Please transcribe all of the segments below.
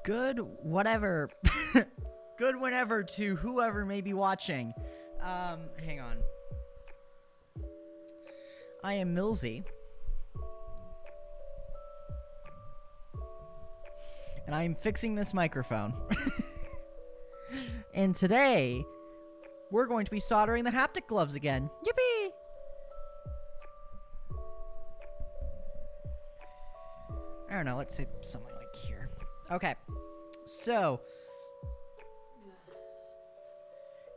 Good whatever. Good whenever to whoever may be watching. Hang on. I am Milsey. And I am fixing this microphone. And today, we're going to be soldering the haptic gloves again. Yippee! I don't know, let's say something like here. Okay. So,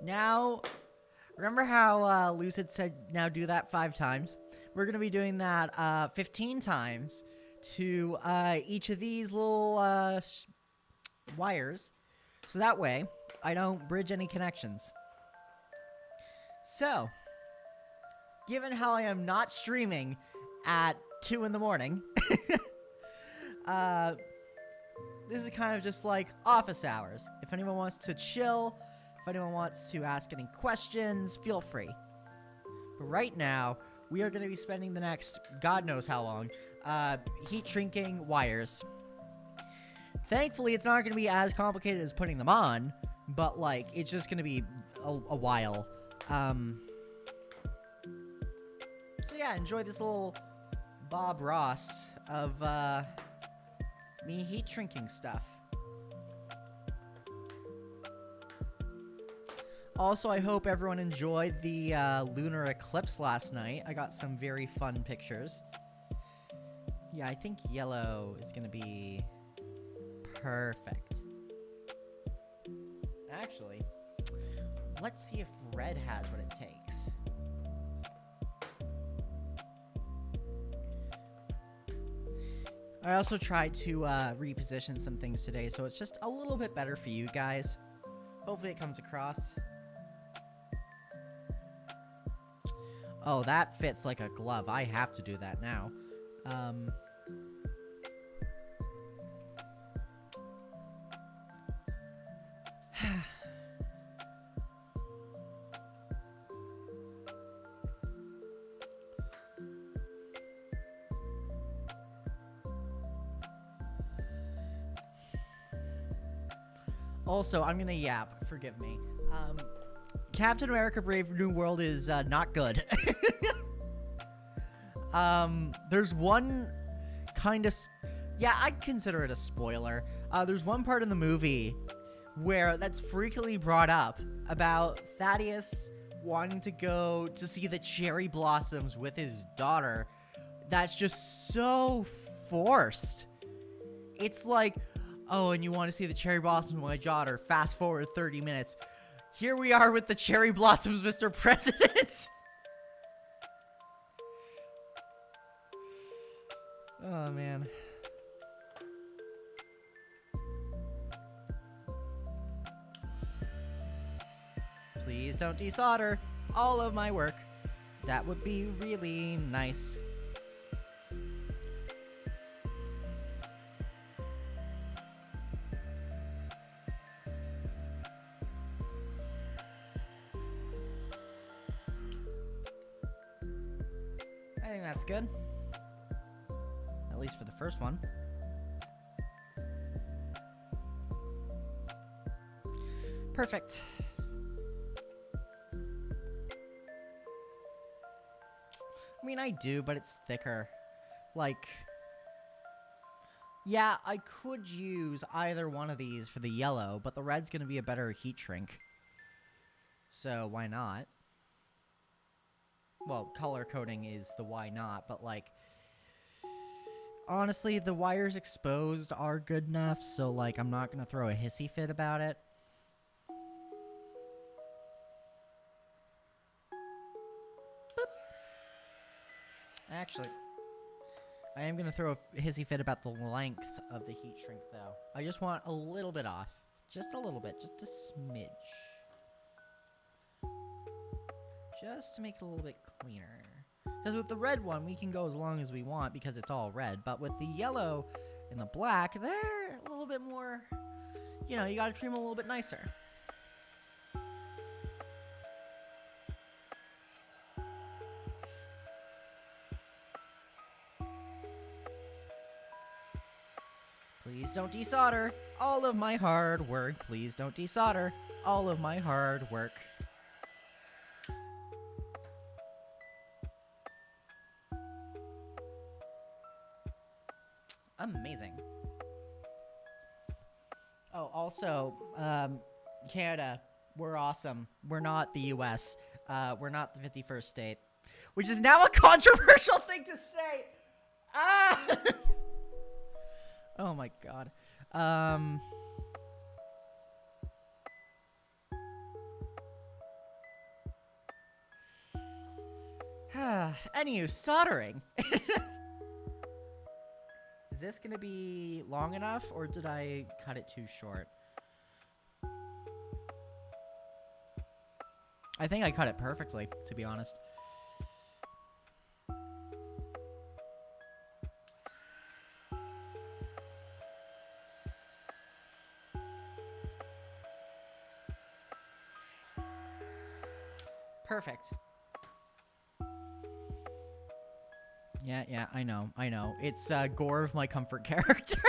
now, remember how Lucid said now do that 5 times? We're going to be doing that 15 times to each of these little wires. So that way, I don't bridge any connections. So, given how I am not streaming at 2 in the morning, this is kind of just like office hours. If anyone wants to chill, if anyone wants to ask any questions, feel free. But right now, we are going to be spending the next God knows how long heat shrinking wires. Thankfully, it's not going to be as complicated as putting them on, but like it's just going to be a while. So yeah, enjoy this little Bob Ross of me heat shrinking stuff. Also, I hope everyone enjoyed the lunar eclipse last night. I got some very fun pictures. Yeah, I think yellow is going to be perfect. Actually, let's see if red has what it takes. I also tried to reposition some things today, so it's just a little bit better for you guys. Hopefully it comes across. Oh, that fits like a glove. I have to do that now. Also, I'm gonna yap. Forgive me. Captain America Brave New World is not good. There's one kind of... Yeah, I'd consider it a spoiler. There's one part in the movie where that's frequently brought up about Thaddeus wanting to go to see the cherry blossoms with his daughter. That's just so forced. It's like, oh, and you want to see the cherry blossoms with my daughter. Fast forward 30 minutes. Here we are with the cherry blossoms, Mr. President. Oh, man. Please don't desolder all of my work. That would be really nice. I think that's good. At least for the first one. Perfect. I mean, I do, but it's thicker. Like, yeah, I could use either one of these for the yellow, but the red's going to be a better heat shrink. So, why not? Well, color coding is the why not, but like, honestly, the wires exposed are good enough, so like, I'm not going to throw a hissy fit about it. Boop. Actually, I am going to throw a hissy fit about the length of the heat shrink, though. I just want a little bit off. Just a little bit, just a smidge. Just to make it a little bit cleaner. Because with the red one, we can go as long as we want because it's all red. But with the yellow and the black, they're a little bit more, you know, you gotta treat them a little bit nicer. Please don't desolder all of my hard work. Please don't desolder all of my hard work. Amazing. Oh, also, Canada, we're awesome. We're not the US. We're not the 51st state. Which is now a controversial thing to say. Ah! Oh my god. Anywho, soldering. Is this gonna be long enough, or did I cut it too short? I think I cut it perfectly, to be honest. Perfect. Yeah, I know. It's Gore of my comfort character.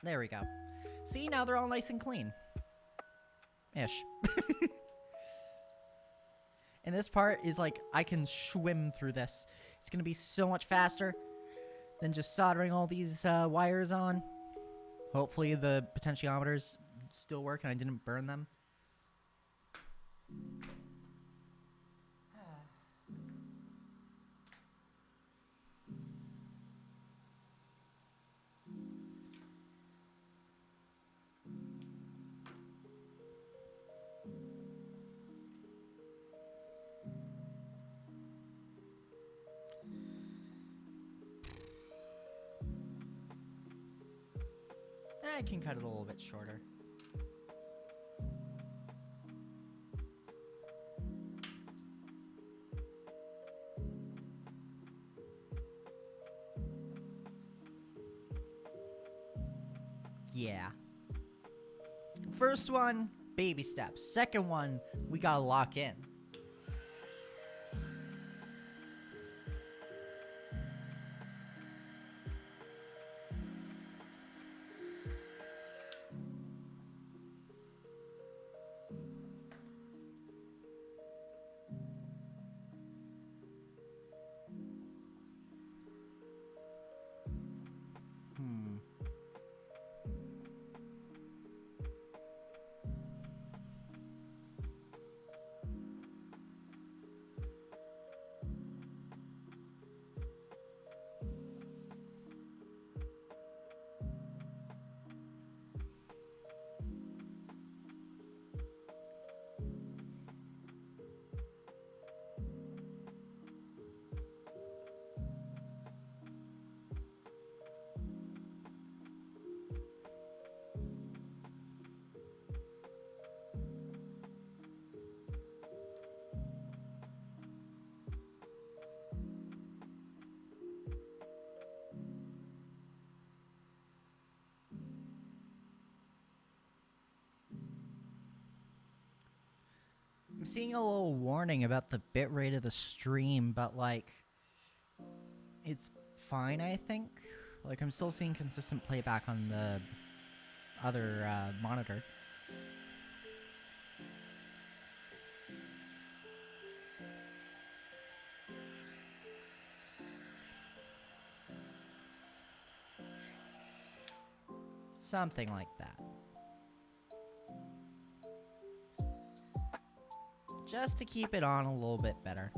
There we go. See, now they're all nice and clean. Ish. And this part is like, I can swim through this. It's gonna be so much faster than just soldering all these wires on. Hopefully the potentiometers still work and I didn't burn them. I can cut it a little bit shorter. Yeah. First one, baby steps. Second one, we gotta lock in. I'm seeing a little warning about the bitrate of the stream, but like, it's fine, I think. Like, I'm still seeing consistent playback on the other monitor. Something like that. Just to keep it on a little bit better.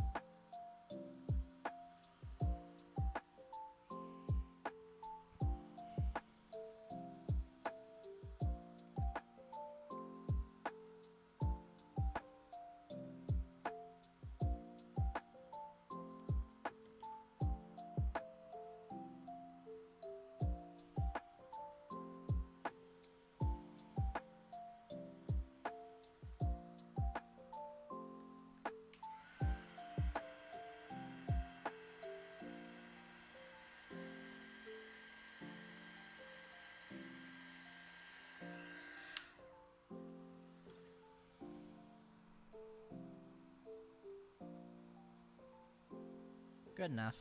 Good enough.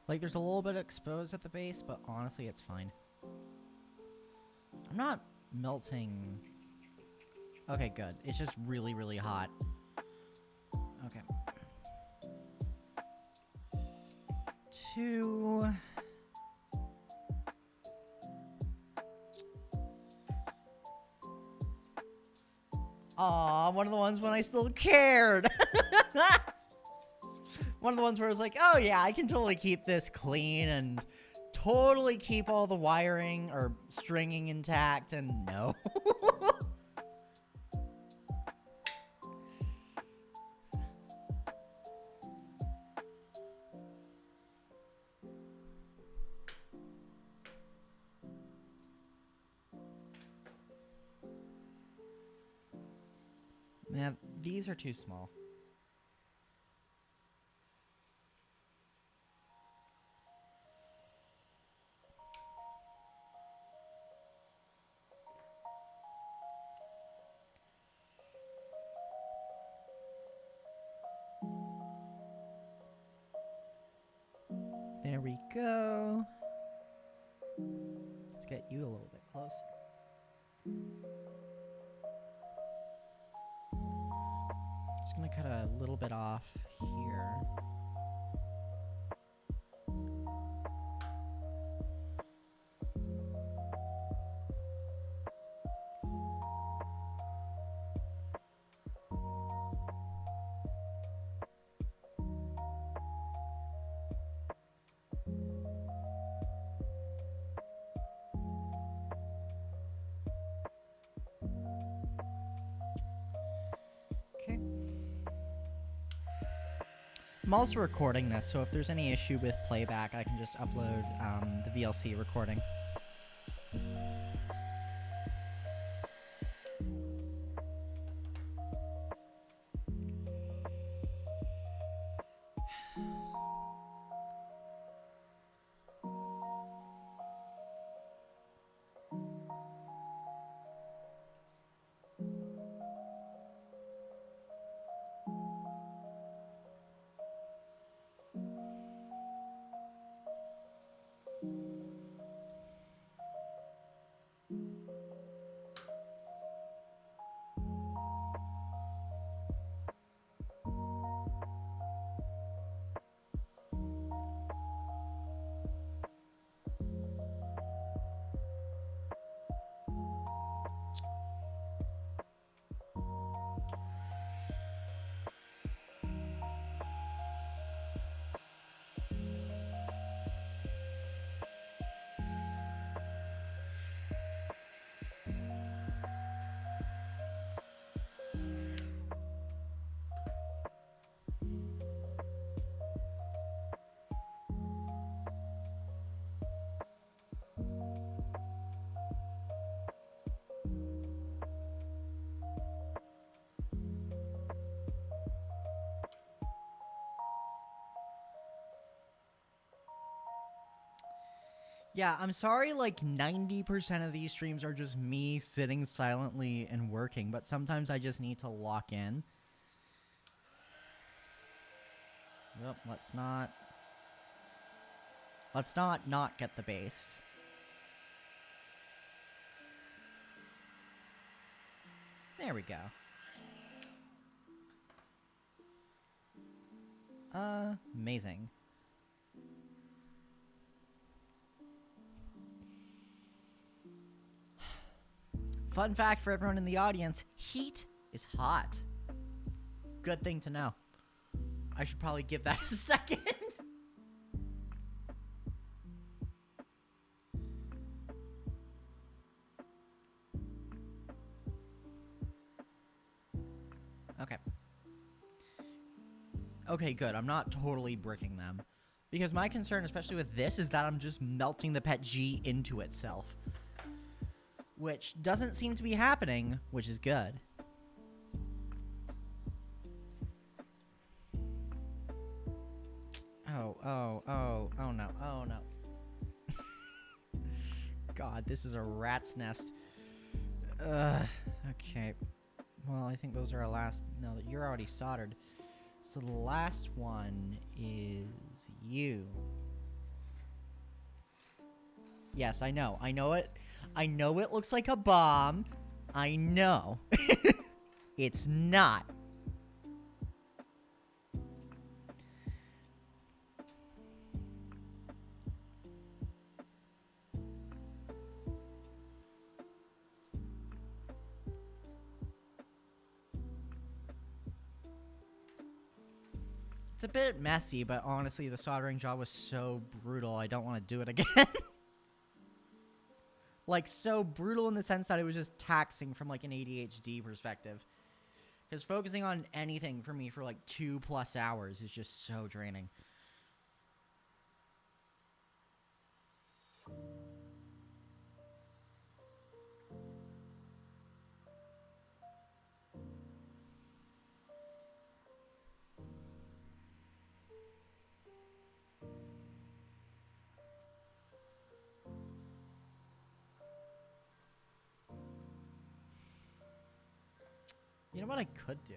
Like, there's a little bit exposed at the base, but honestly, it's fine. I'm not melting. Okay, good. It's just really, really hot. Okay. 2. Aw, one of the ones when I still cared. One of the ones where I was like, oh yeah, I can totally keep this clean and totally keep all the wiring or stringing intact, and no. Yeah, these are too small. There we go. Let's get you a little bit closer. Just gonna cut a little bit off here. Okay. I'm also recording this, so if there's any issue with playback, I can just upload the VLC recording. Yeah, I'm sorry, like 90% of these streams are just me sitting silently and working, but sometimes I just need to lock in. Yep, let's not get the base. There we go. Amazing. Fun fact for everyone in the audience, heat is hot. Good thing to know. I should probably give that a second. Okay. Okay, good. I'm not totally bricking them. Because my concern, especially with this, is that I'm just melting the pet G into itself. Which doesn't seem to be happening, which is good. Oh no. God, this is a rat's nest. Okay. Well, I think those are our last... No, you're already soldered. So the last one is you. Yes, I know. I know it. I know it looks like a bomb. I know. It's not. It's a bit messy, but honestly, the soldering job was so brutal, I don't want to do it again. Like, so brutal in the sense that it was just taxing from, like, an ADHD perspective. Because focusing on anything for me for, like, 2+ hours is just so draining. You know what I could do?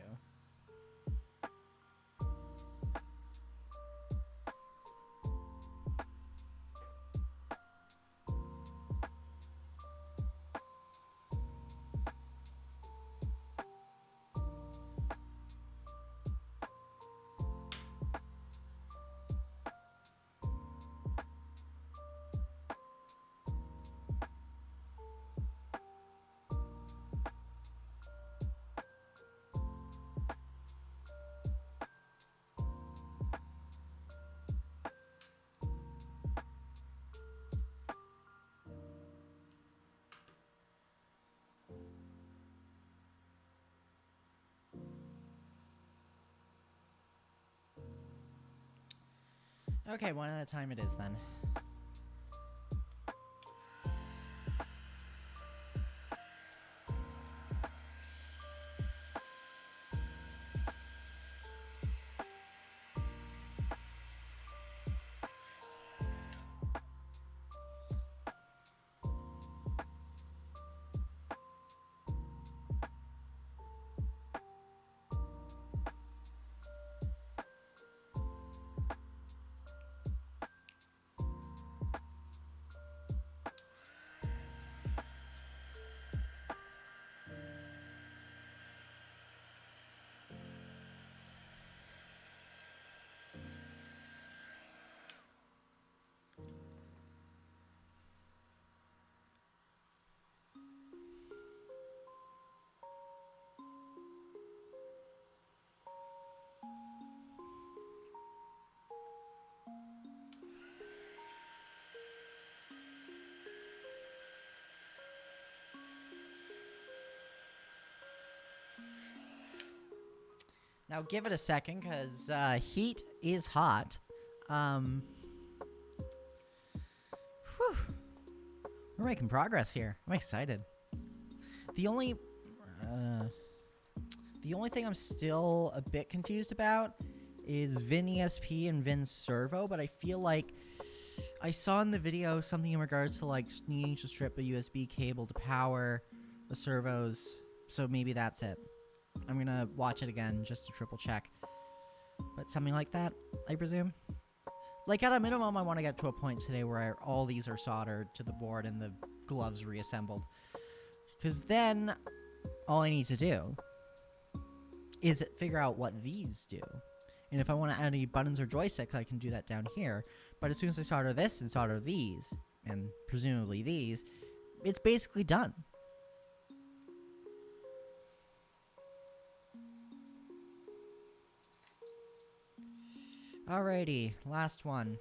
Okay, one at a time it is then. Now give it a second, because heat is hot. Whew. We're making progress here. I'm excited. The only thing I'm still a bit confused about is Vin ESP and Vin Servo, but I feel like I saw in the video something in regards to like needing to strip a USB cable to power the servos, so maybe that's it. I'm gonna watch it again just to triple check. But something like that, I presume. Like, at a minimum, I want to get to a point today where all these are soldered to the board and the gloves reassembled. Because then, all I need to do is figure out what these do. And if I want to add any buttons or joysticks, I can do that down here. But as soon as I solder this and solder these, and presumably these, it's basically done. Alrighty, last one.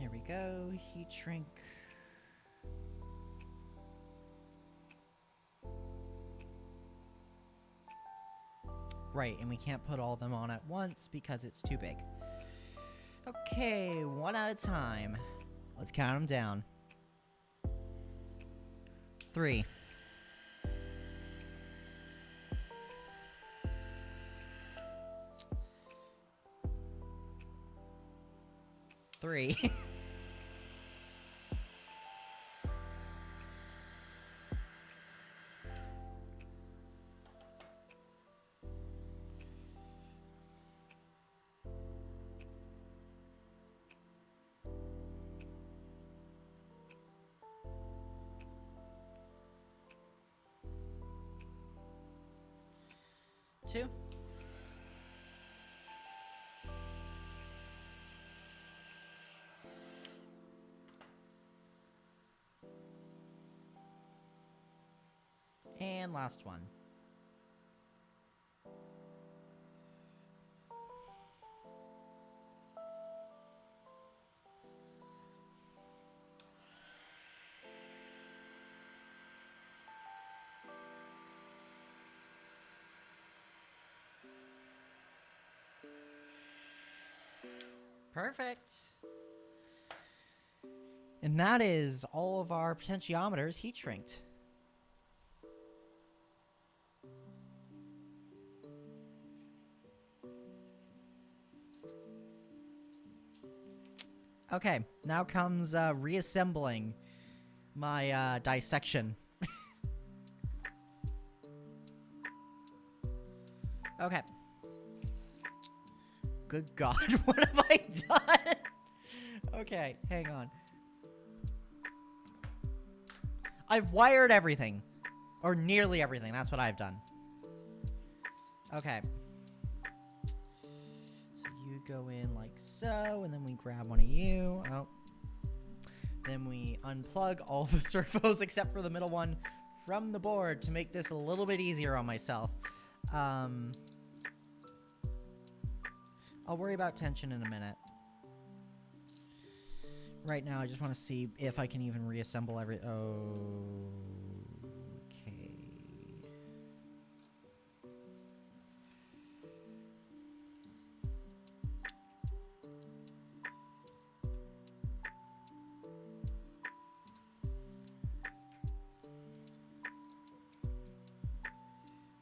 There we go. Heat shrink. Right, and we can't put all of them on at once because it's too big. Okay, one at a time. Let's count them down. 3. 3. 2. And last one. Perfect. And that is all of our potentiometers heat shrinked. Okay, now comes reassembling my dissection. Okay. Good God, what have I done? Okay, hang on. I've wired everything. Or nearly everything, that's what I've done. Okay. So you go in like so, and then we grab one of you. Oh. Then we unplug all the servos except for the middle one from the board to make this a little bit easier on myself. I'll worry about tension in a minute. Right now, I just want to see if I can even reassemble every... Okay.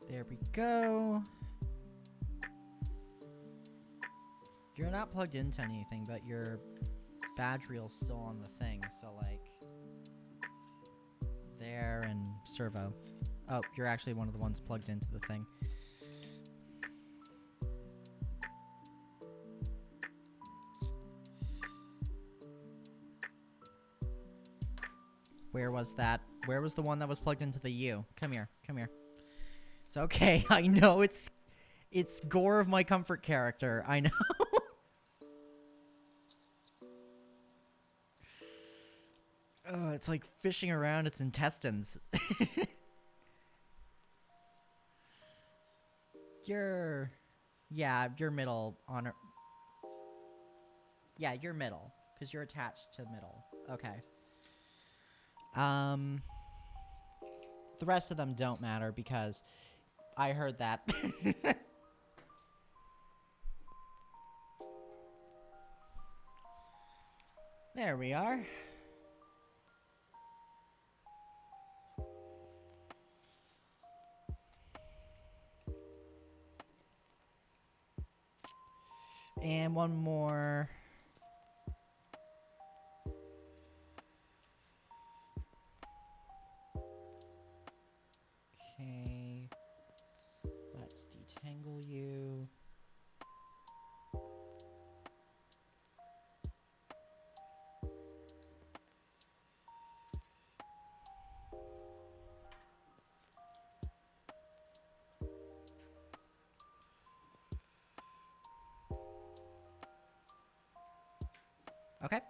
There we go. You're not plugged into anything, but your badge reel's still on the thing, so like there and servo. Oh, you're actually one of the ones plugged into the thing. Where was that? Where was the one that was plugged into the U? Come here, come here. It's okay. I know it's gore of my comfort character. I know. Oh, it's like fishing around its intestines. You're middle on her. Yeah, you're middle because you're attached to middle. Okay. The rest of them don't matter because I heard that. There we are. And one more. Okay. Let's detangle you. Okay.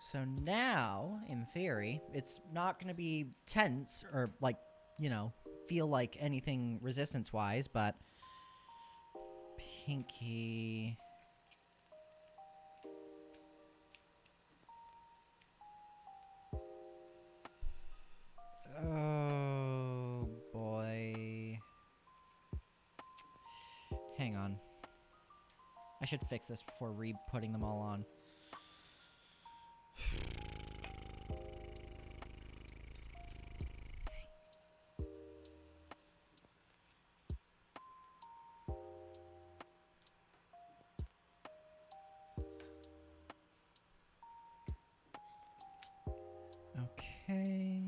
So now, in theory, it's not going to be tense or, like, you know, feel like anything resistance-wise, but Pinky... should fix this before re-putting them all on. Okay.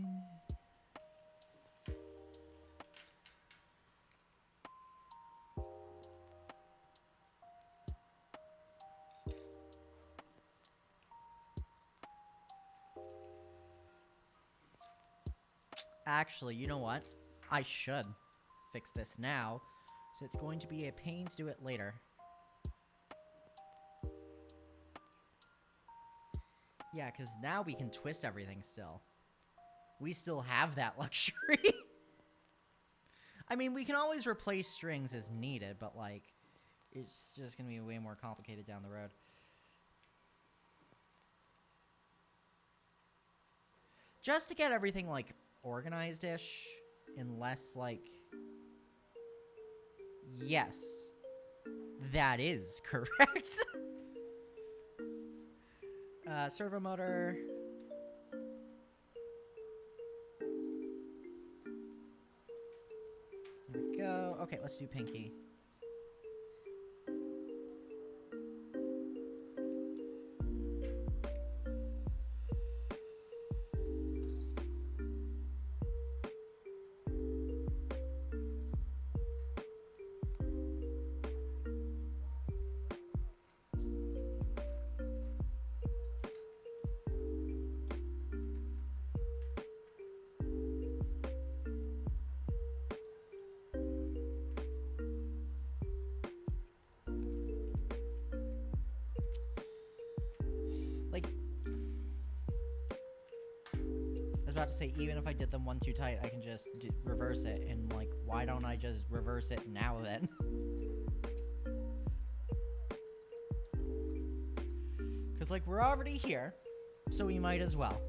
Actually, you know what? I should fix this now, so it's going to be a pain to do it later. Yeah, because now we can twist everything still. We still have that luxury. I mean, we can always replace strings as needed, but, like, it's just going to be way more complicated down the road. Just to get everything, like, organized-ish, and less, like... Yes. That is correct. Servo motor. There we go. Okay, let's do pinky. About to say, even if I did them one too tight, I can just reverse it, and like, why don't I just reverse it now then? Because like, we're already here, so we might as well.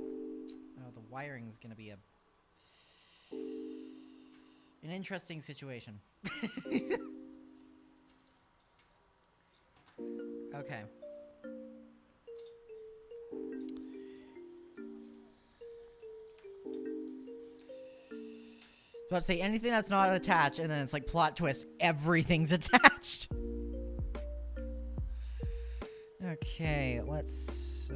Oh, the wiring's gonna be an interesting situation. Okay. About to say anything that's not attached, and then it's like plot twist, everything's attached. Okay, let's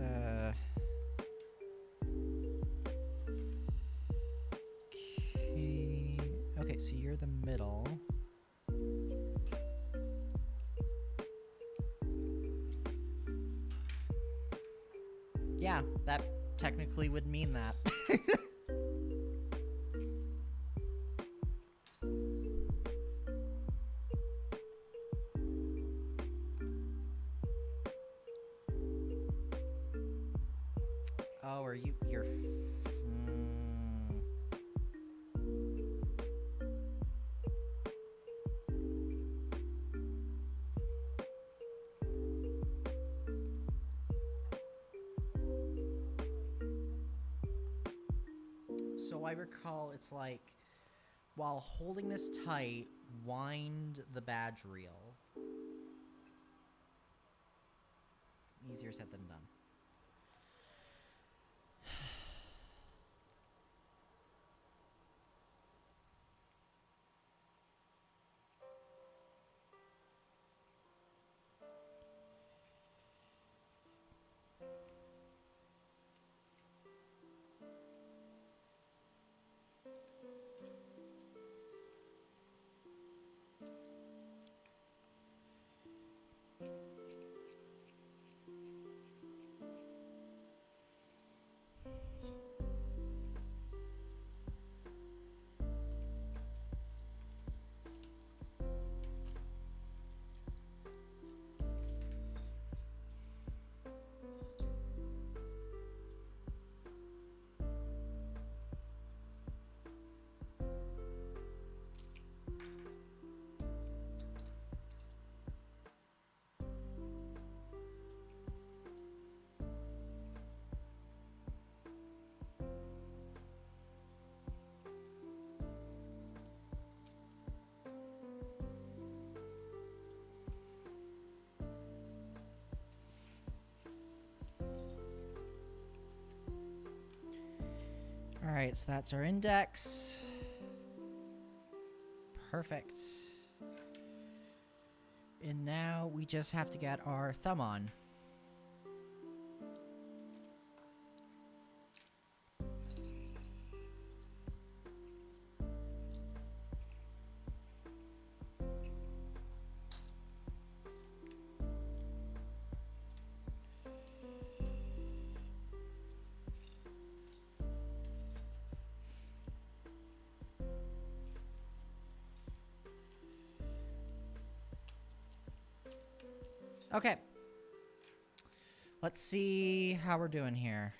okay, so you're the middle. Yeah, that technically would mean that. Oh, are you're... So I recall it's like, while holding this tight, wind the badge reel. Easier said than done. Alright, so that's our index. Perfect. And now we just have to get our thumb on. Okay. Let's see how we're doing here.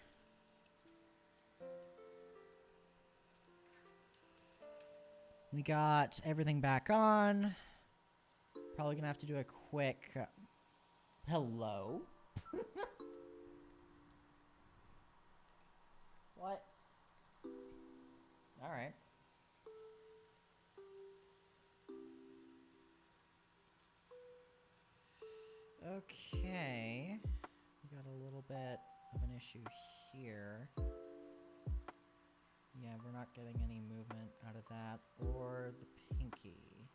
We got everything back on. Probably gonna have to do a quick... hello? What? Alright. Okay. We got a little bit of an issue here. Yeah, we're not getting any movement out of that or the pinky.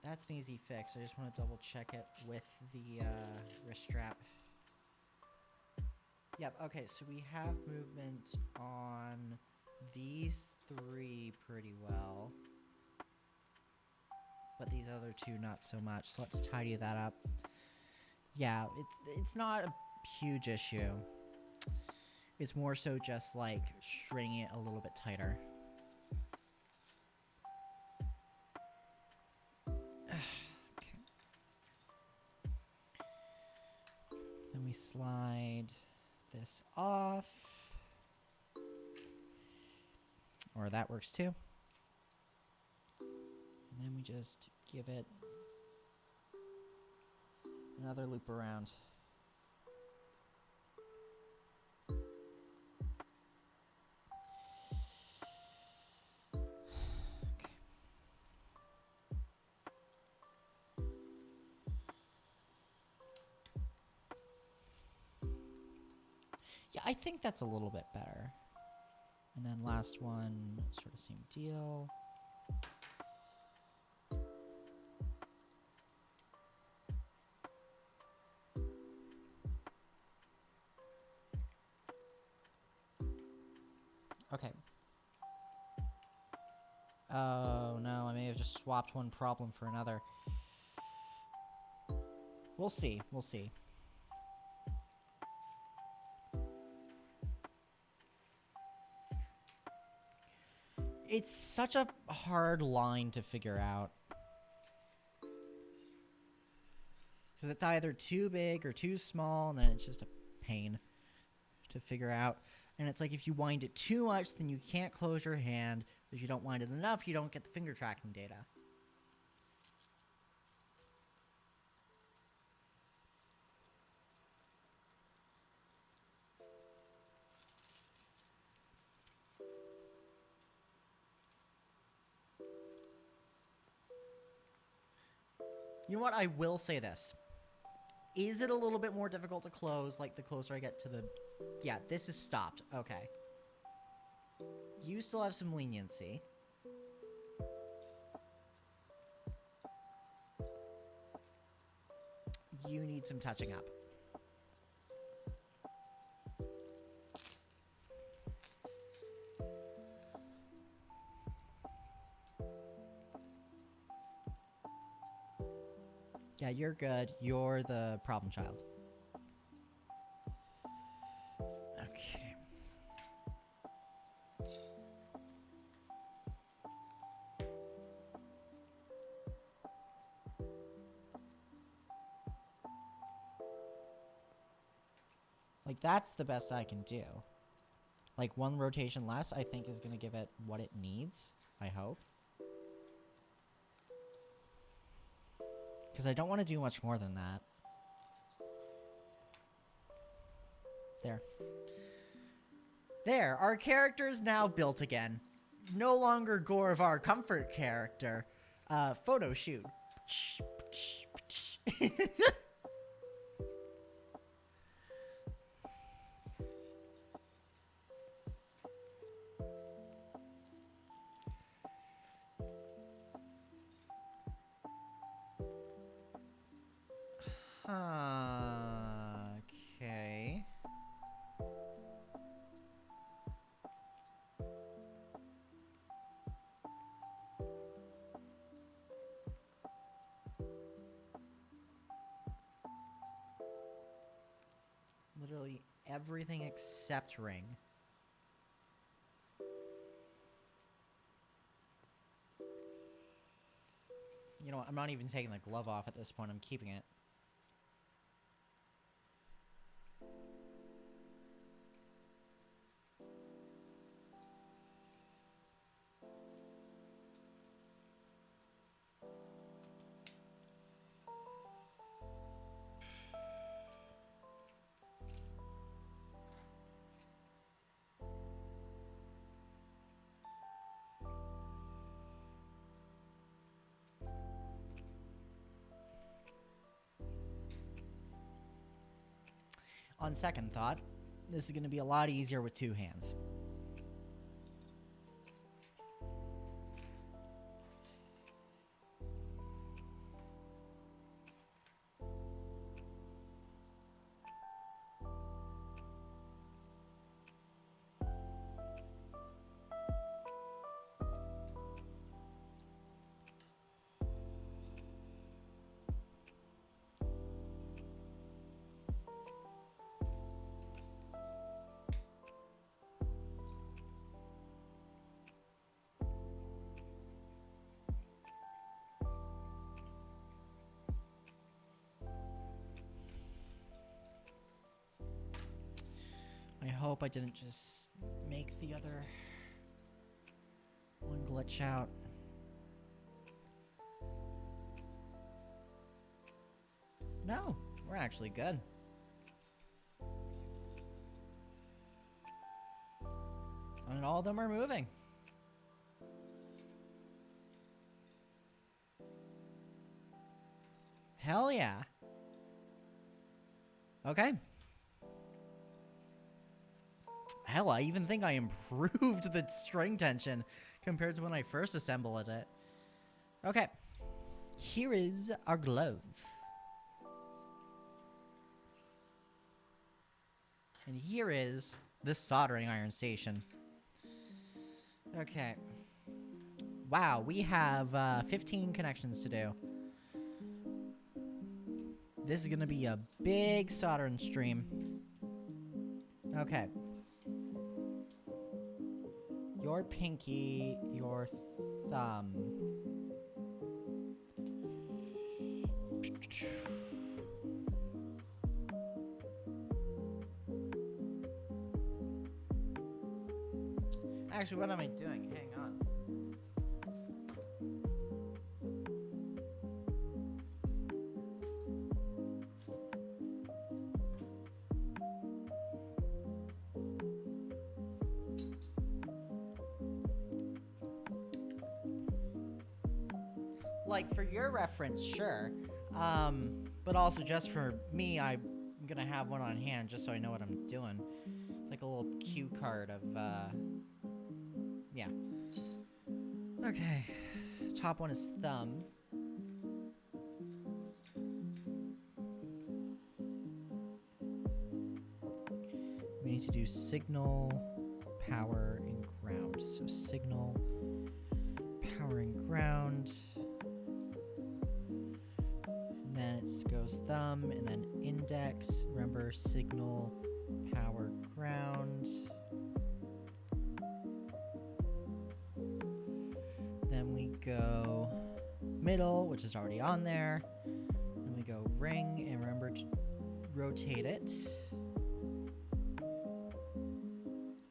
That's an easy fix. I just want to double check it with the wrist strap. Yep, okay, so we have movement on these three pretty well. But these other two not so much. So let's tidy that up. Yeah, it's not a huge issue. It's more so just like stringing it a little bit tighter. Okay. Then we slide this off. Or that works too. And then we just give it another loop around. Okay. Yeah, I think that's a little bit better. And then last one, sort of same deal. Okay. Oh no, I may have just swapped one problem for another. We'll see, we'll see. It's such a hard line to figure out. Because it's either too big or too small, and then it's just a pain to figure out. And it's like if you wind it too much, then you can't close your hand. If you don't wind it enough, you don't get the finger tracking data. You know what? I will say this. Is it a little bit more difficult to close, like the closer I get to the... Yeah, this is stopped. Okay. You still have some leniency. You need some touching up. Yeah, you're good. You're the problem child. Okay. Like, that's the best I can do. Like, one rotation less, I think, is going to give it what it needs. I hope. Because I don't want to do much more than that. There. There, our character is now built again. No longer Gore of our comfort character. Photo shoot. Okay. Literally everything except ring. You know what? I'm not even taking the glove off at this point. I'm keeping it. On second thought, this is going to be a lot easier with two hands. I hope I didn't just make the other one glitch out. No, we're actually good. And all of them are moving. Hell yeah. Okay. Hell, I even think I improved the string tension compared to when I first assembled it. Okay. Here is our glove. And here is this soldering iron station. Okay. Wow, we have 15 connections to do. This is going to be a big soldering stream. Okay. Your pinky, your thumb. Actually, what am I doing? Hang on. Like, for your reference, sure. But also just for me, I'm gonna have one on hand just so I know what I'm doing. It's like a little cue card of, yeah. Okay. Top one is thumb. We need to do signal, power, and ground. So signal, power, and ground. And then it goes thumb, and then index. Remember, signal, power, ground. Then we go middle, which is already on there. Then we go ring, and remember to rotate it.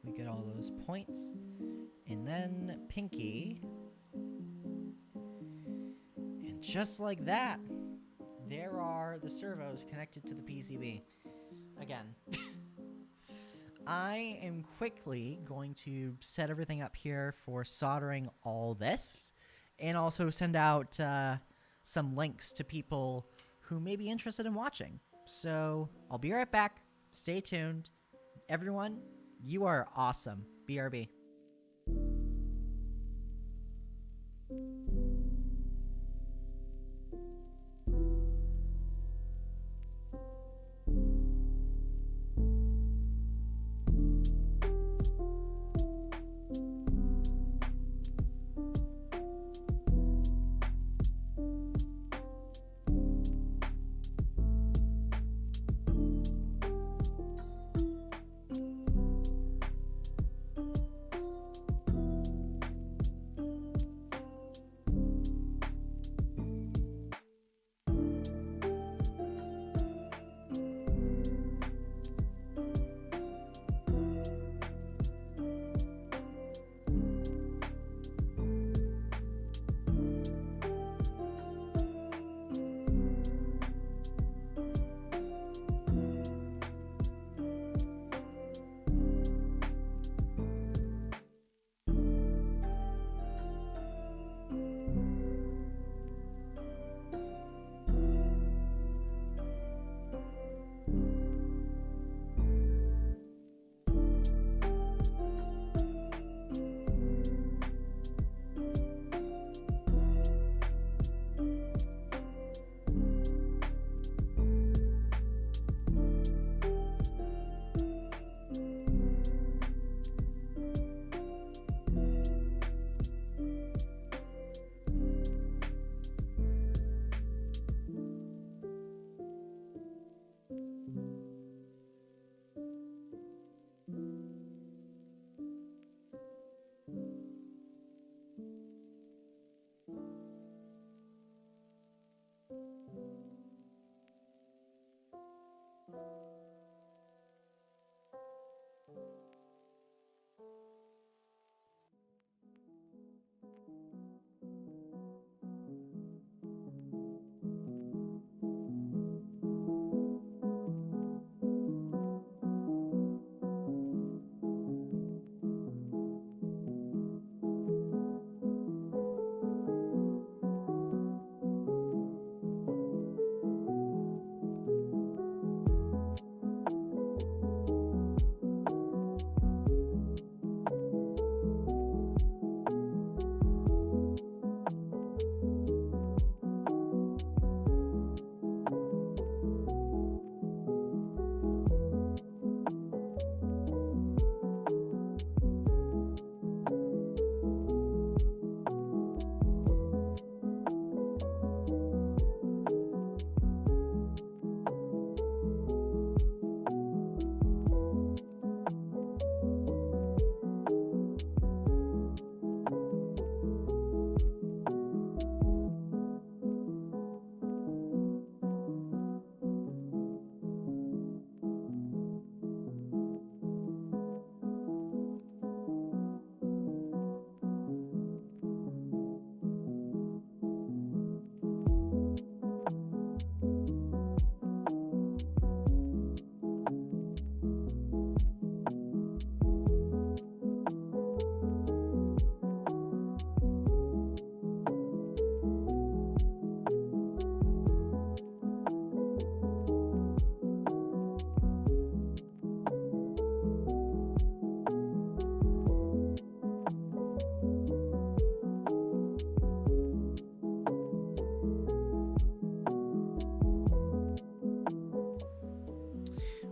We get all those points. And then pinky. And just like that, there are the servos connected to the PCB. Again, I am quickly going to set everything up here for soldering all this, and also send out some links to people who may be interested in watching. So I'll be right back. Stay tuned. Everyone, you are awesome. BRB.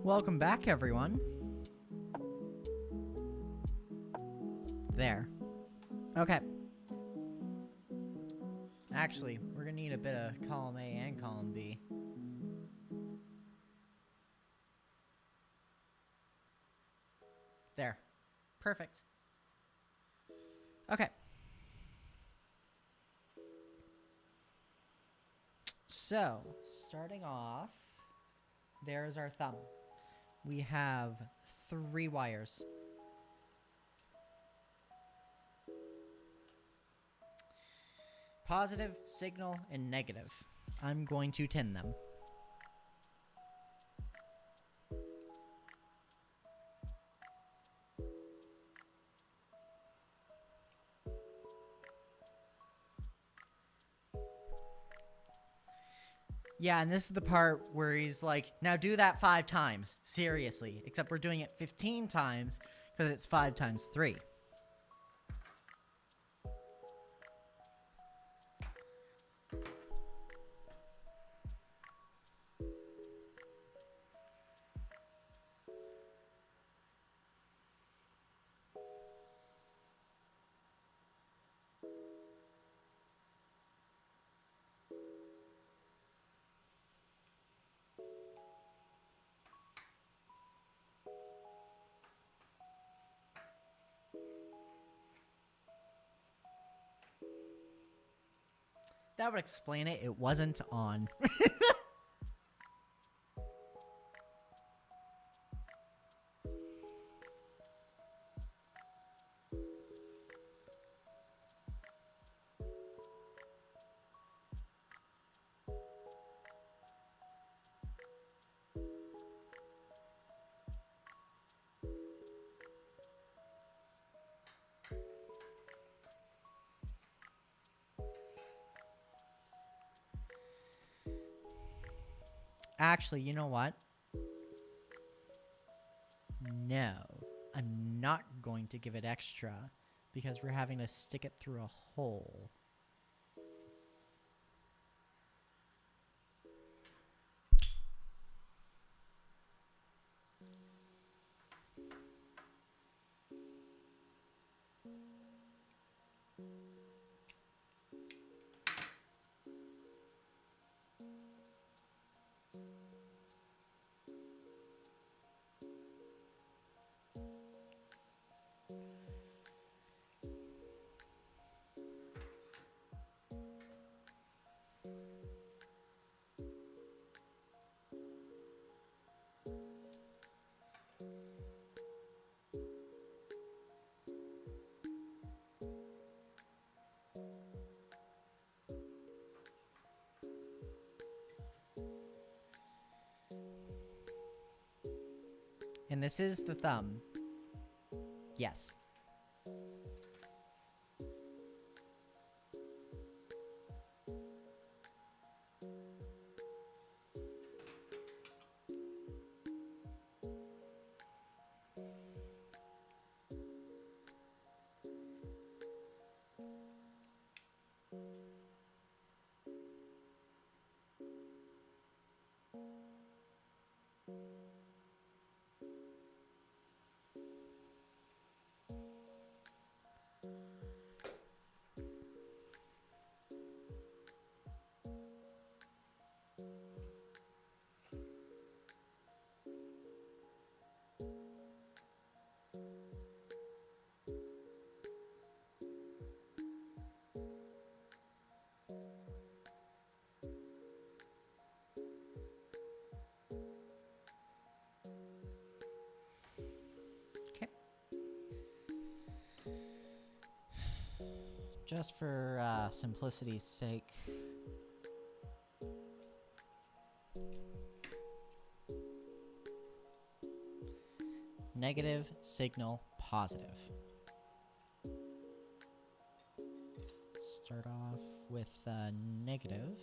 Welcome back, everyone. There. Okay. Actually, we're gonna need a bit of column A and column B. There. Perfect. Okay. So, starting off, there's our thumb. We have 3 wires. Positive, signal, and negative. I'm going to tin them. Yeah, and this is the part where he's like, now do that 5 times. Seriously. Except we're doing it 15 times because it's 5 times 3. That would explain it. It wasn't on. Actually, you know what? No. I'm not going to give it extra because we're having to stick it through a hole. And this is the thumb. Yes. Okay. Just for simplicity's sake. Negative, signal, positive. Start off with negative.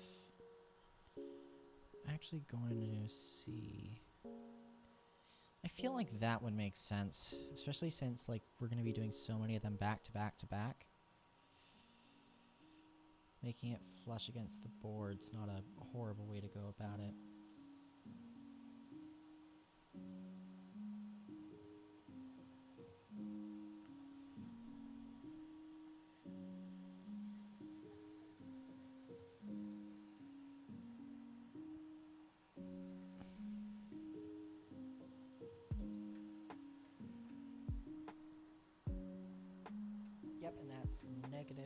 Actually going to C. I feel like that would make sense, especially since like we're going to be doing so many of them back to back to back. Making it flush against the board's not a horrible way to go about it. Yep, and that's negative.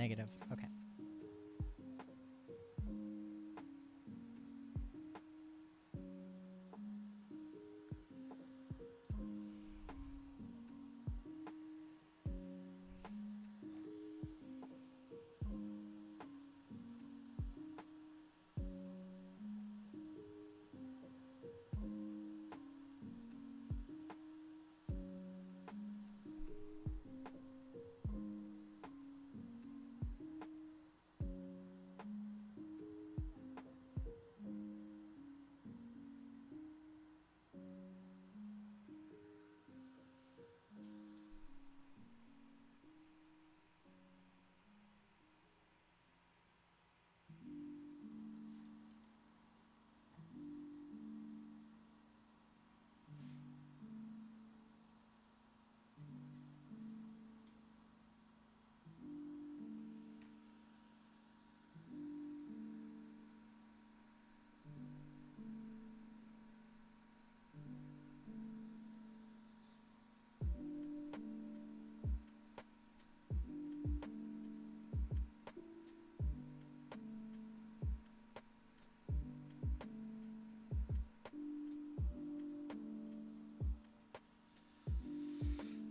Negative. Okay.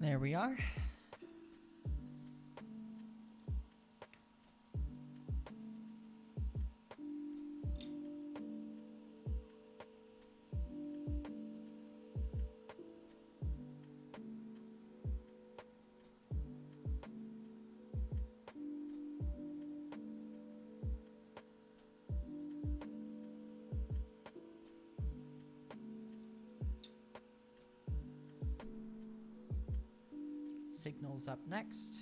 There we are. Signals up next.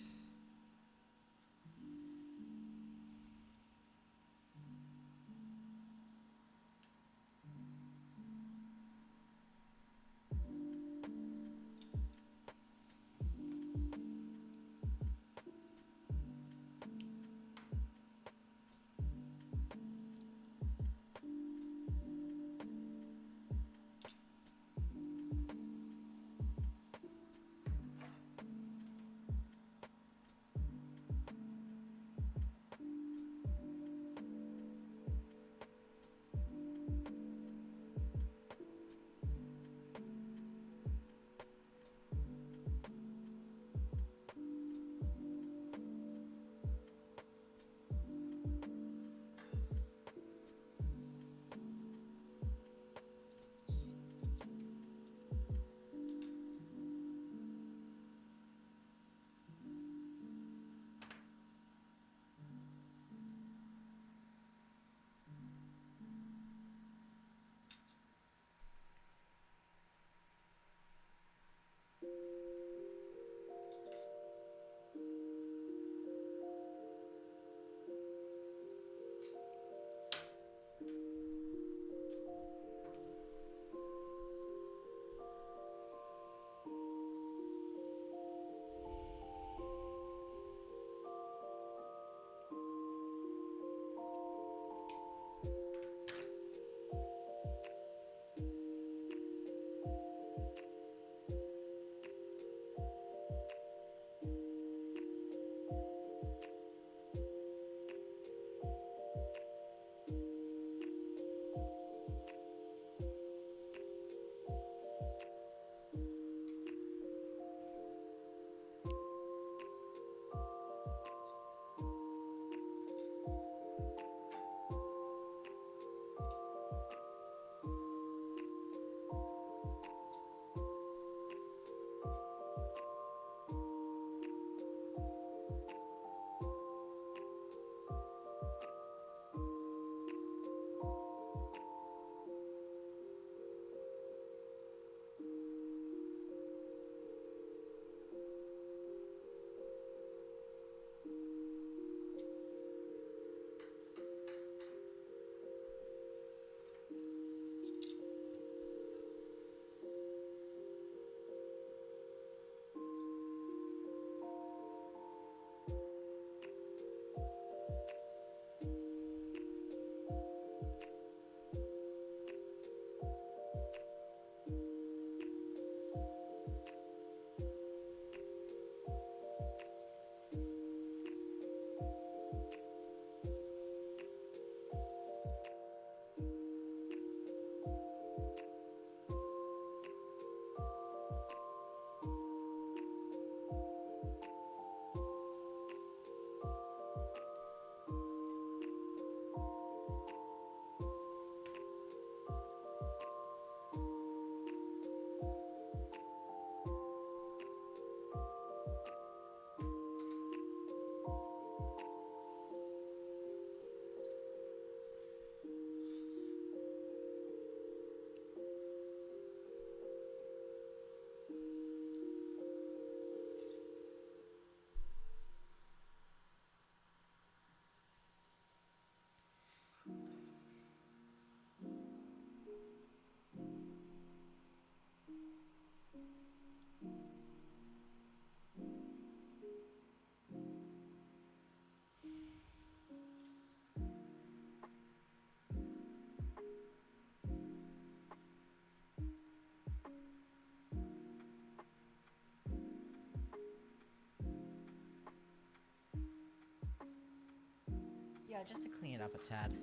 Yeah, just to clean it up a tad.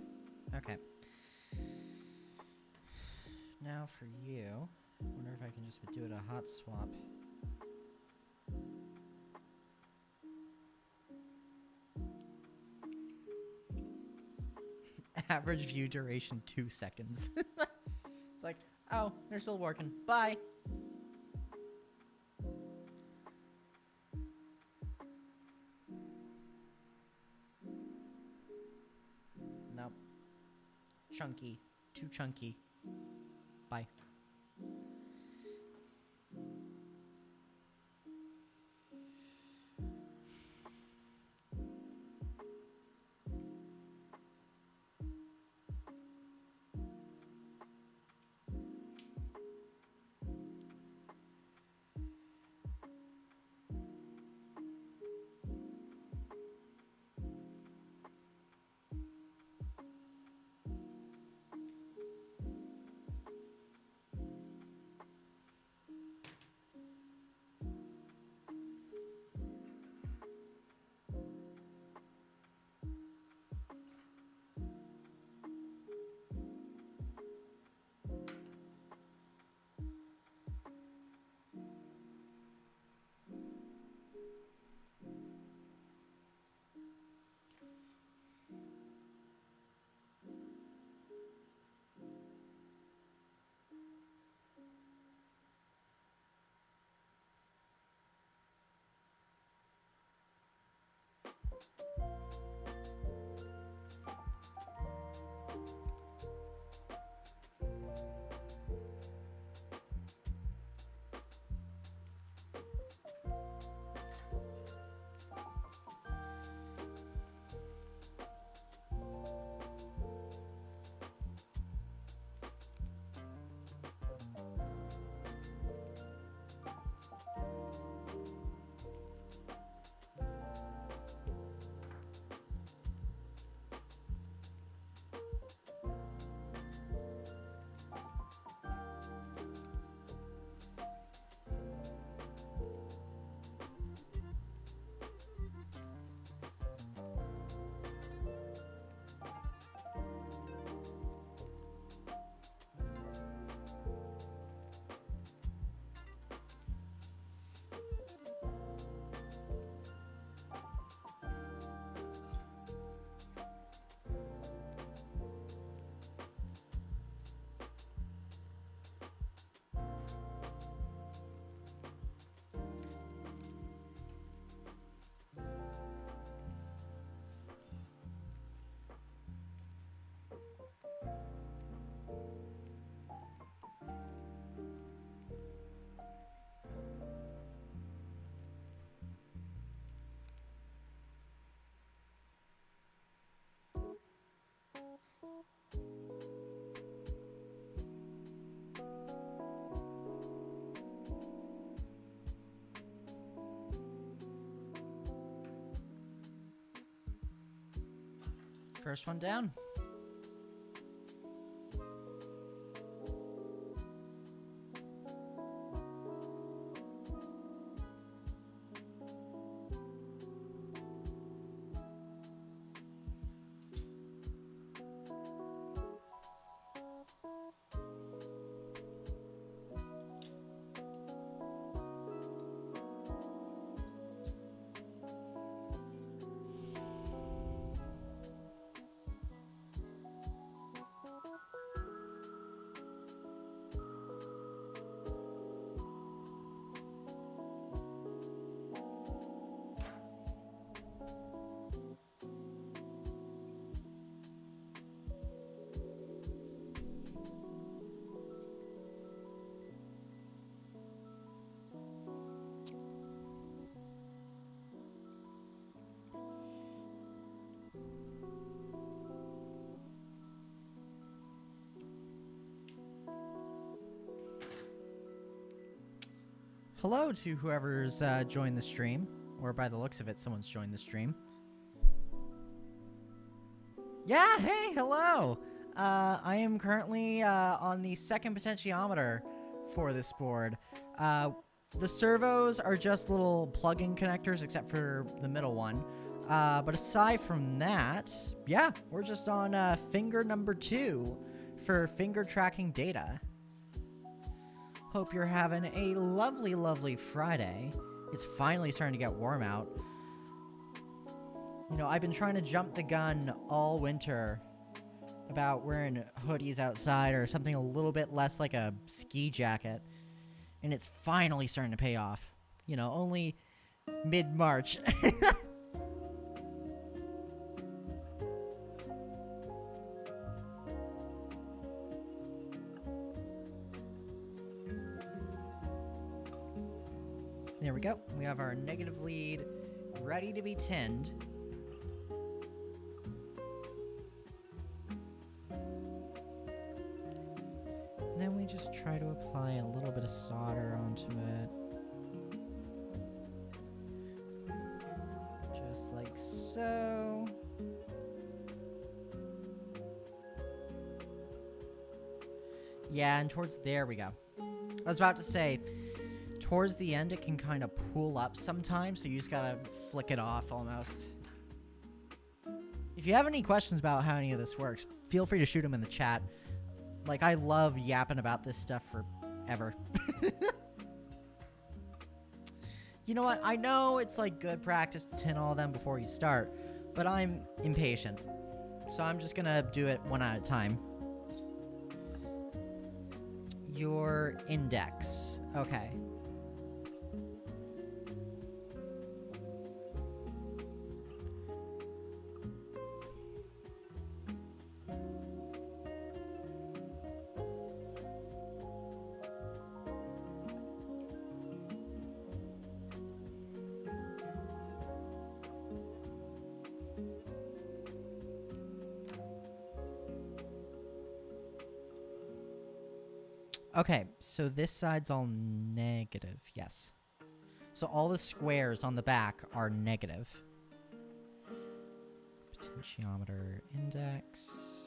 Okay. Now for you, I wonder if I can just do it a hot swap. Average view duration 2 seconds. It's like, oh, they're still working. Bye. Nope. Chunky. Too chunky. Bye. First one down. Hello to whoever's joined the stream, or by the looks of it, someone's joined the stream. Yeah, hey, hello! I am currently on the second potentiometer for this board. The servos are just little plug-in connectors, except for the middle one. But aside from that, yeah, we're just on finger number 2 for finger tracking data. Hope you're having a lovely, lovely Friday. It's finally starting to get warm out. You know, I've been trying to jump the gun all winter about wearing hoodies outside or something a little bit less like a ski jacket. And it's finally starting to pay off. You know, only mid-March. There we go. We have our negative lead ready to be tinned. And then we just try to apply a little bit of solder onto it. Just like so. Yeah, and towards there we go. I was about to say, towards the end, it can kind of pool up sometimes, so you just gotta flick it off almost. If you have any questions about how any of this works, feel free to shoot them in the chat. Like, I love yapping about this stuff forever. You know what? I know it's like good practice to tin all of them before you start, but I'm impatient. So I'm just gonna do it one at a time. Your index. Okay. Okay, so this side's all negative, yes. So all the squares on the back are negative. Potentiometer index.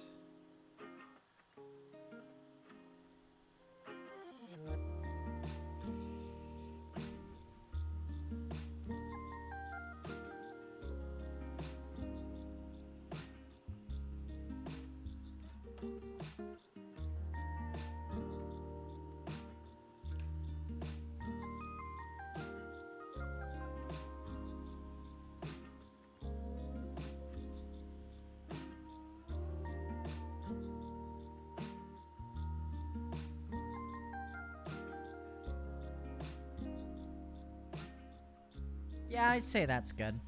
Yeah, I'd say that's good.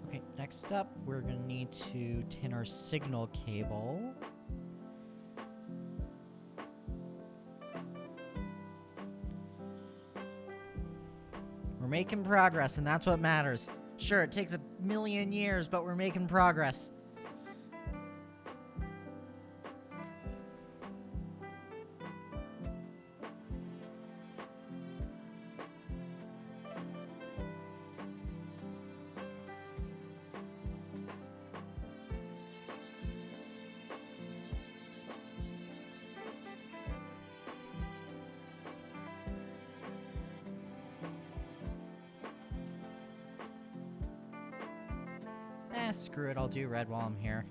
Okay, next up, we're gonna need to tin our signal cable. We're making progress, and that's what matters. Sure, it takes a million years, but we're making progress. Screw it, I'll do red while I'm here.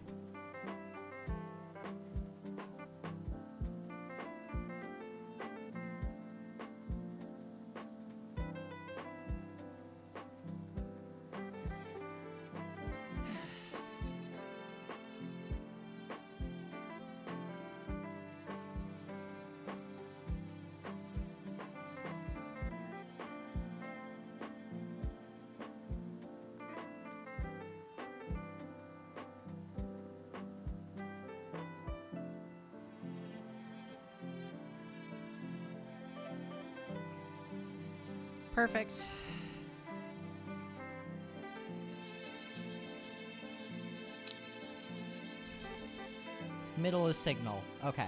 Perfect. Middle is signal. Okay.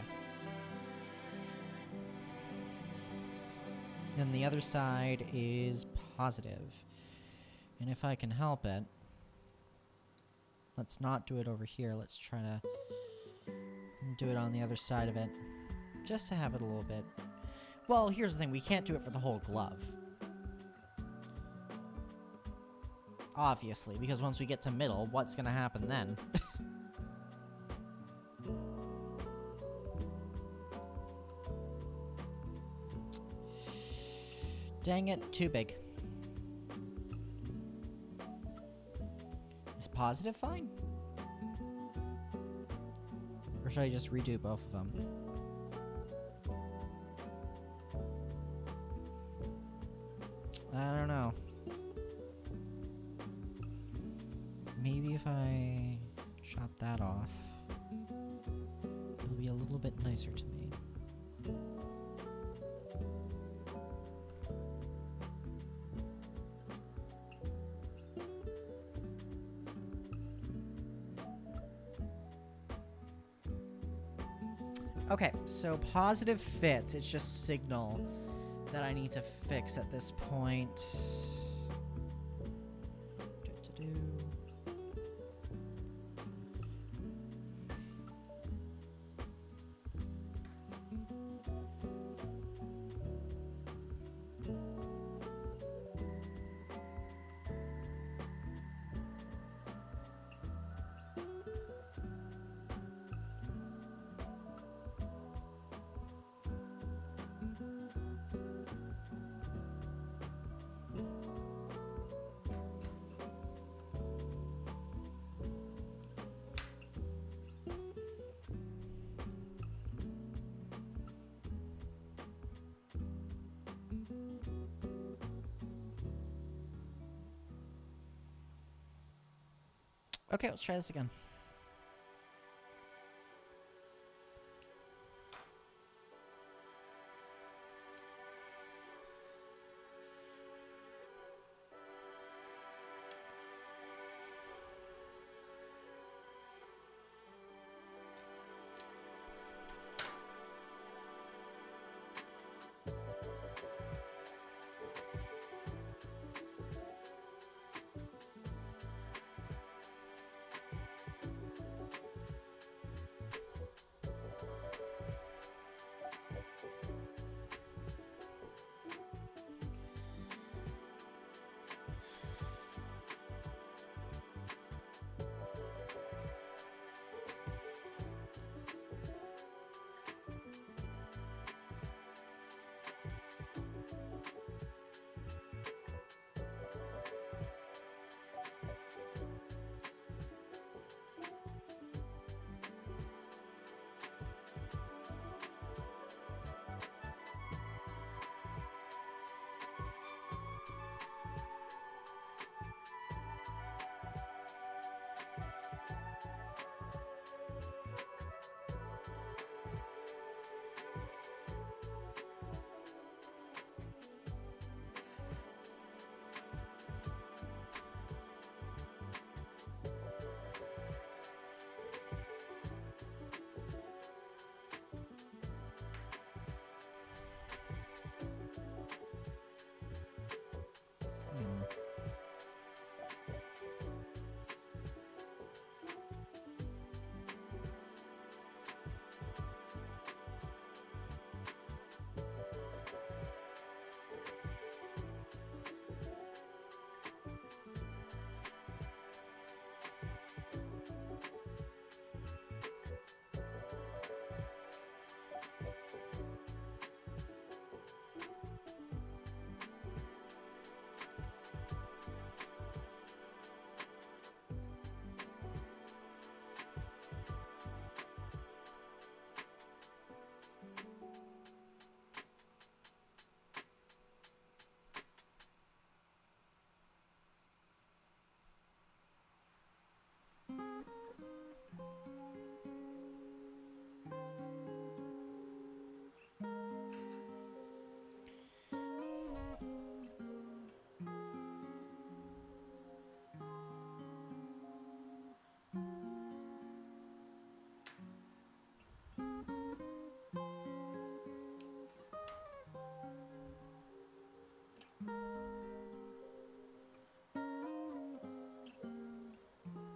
And the other side is positive. And if I can help it, let's not do it over here. Let's try to do it on the other side of it. Just to have it a little bit. Well, here's the thing. We can't do it for the whole glove. Obviously, because once we get to middle, what's gonna happen then? Dang it, too big. Is positive fine? Or should I just redo both of them? I don't know. Maybe if I chop that off, it'll be a little bit nicer to me. Okay, so positive fits. It's just signal that I need to fix at this point. Okay, let's try this again.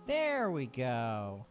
There we go.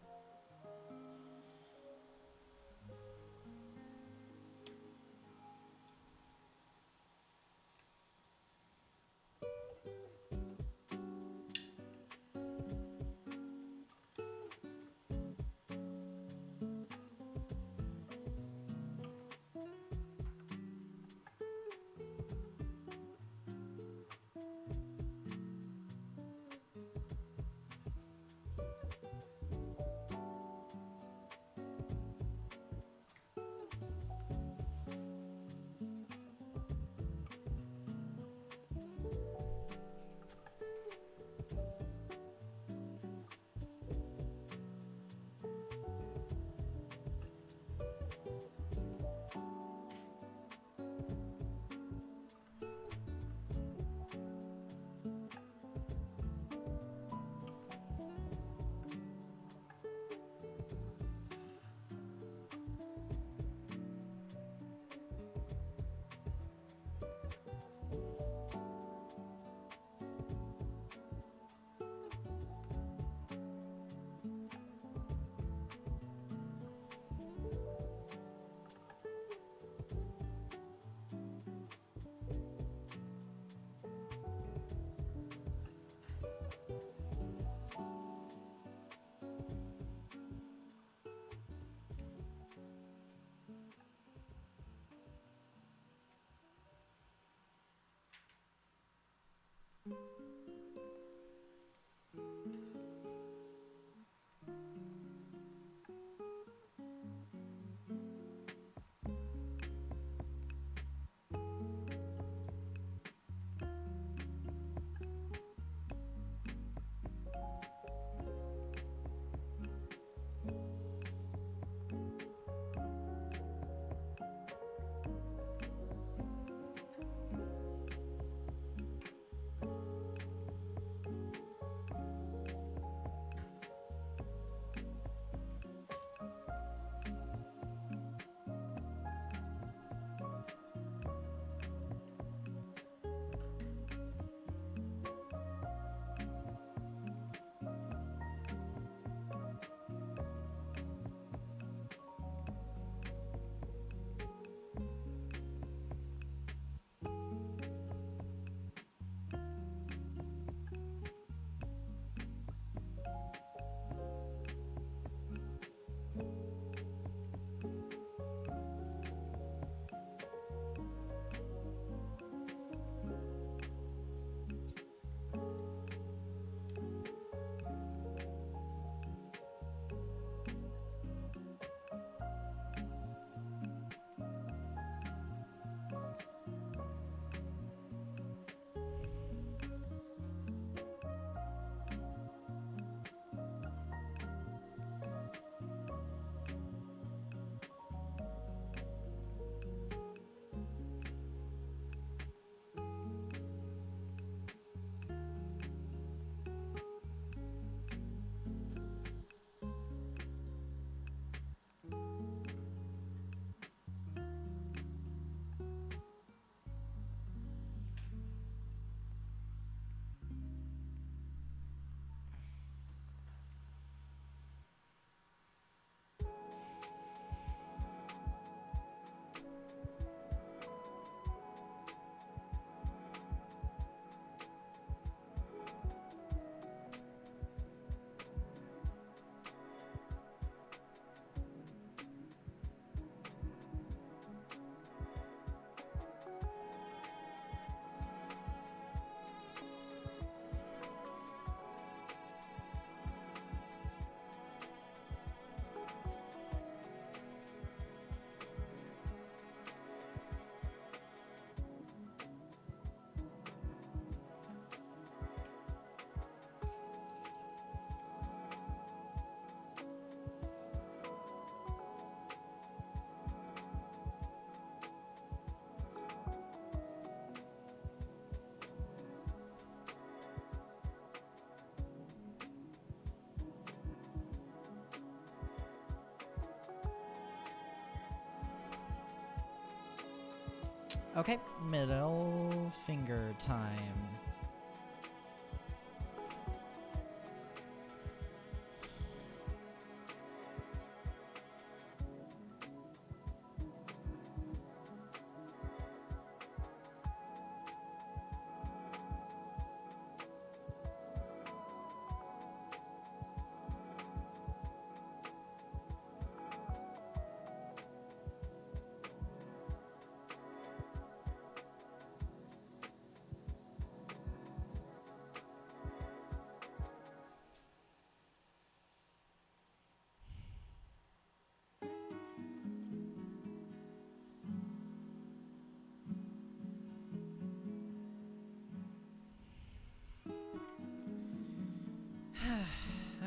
Okay, middle finger time.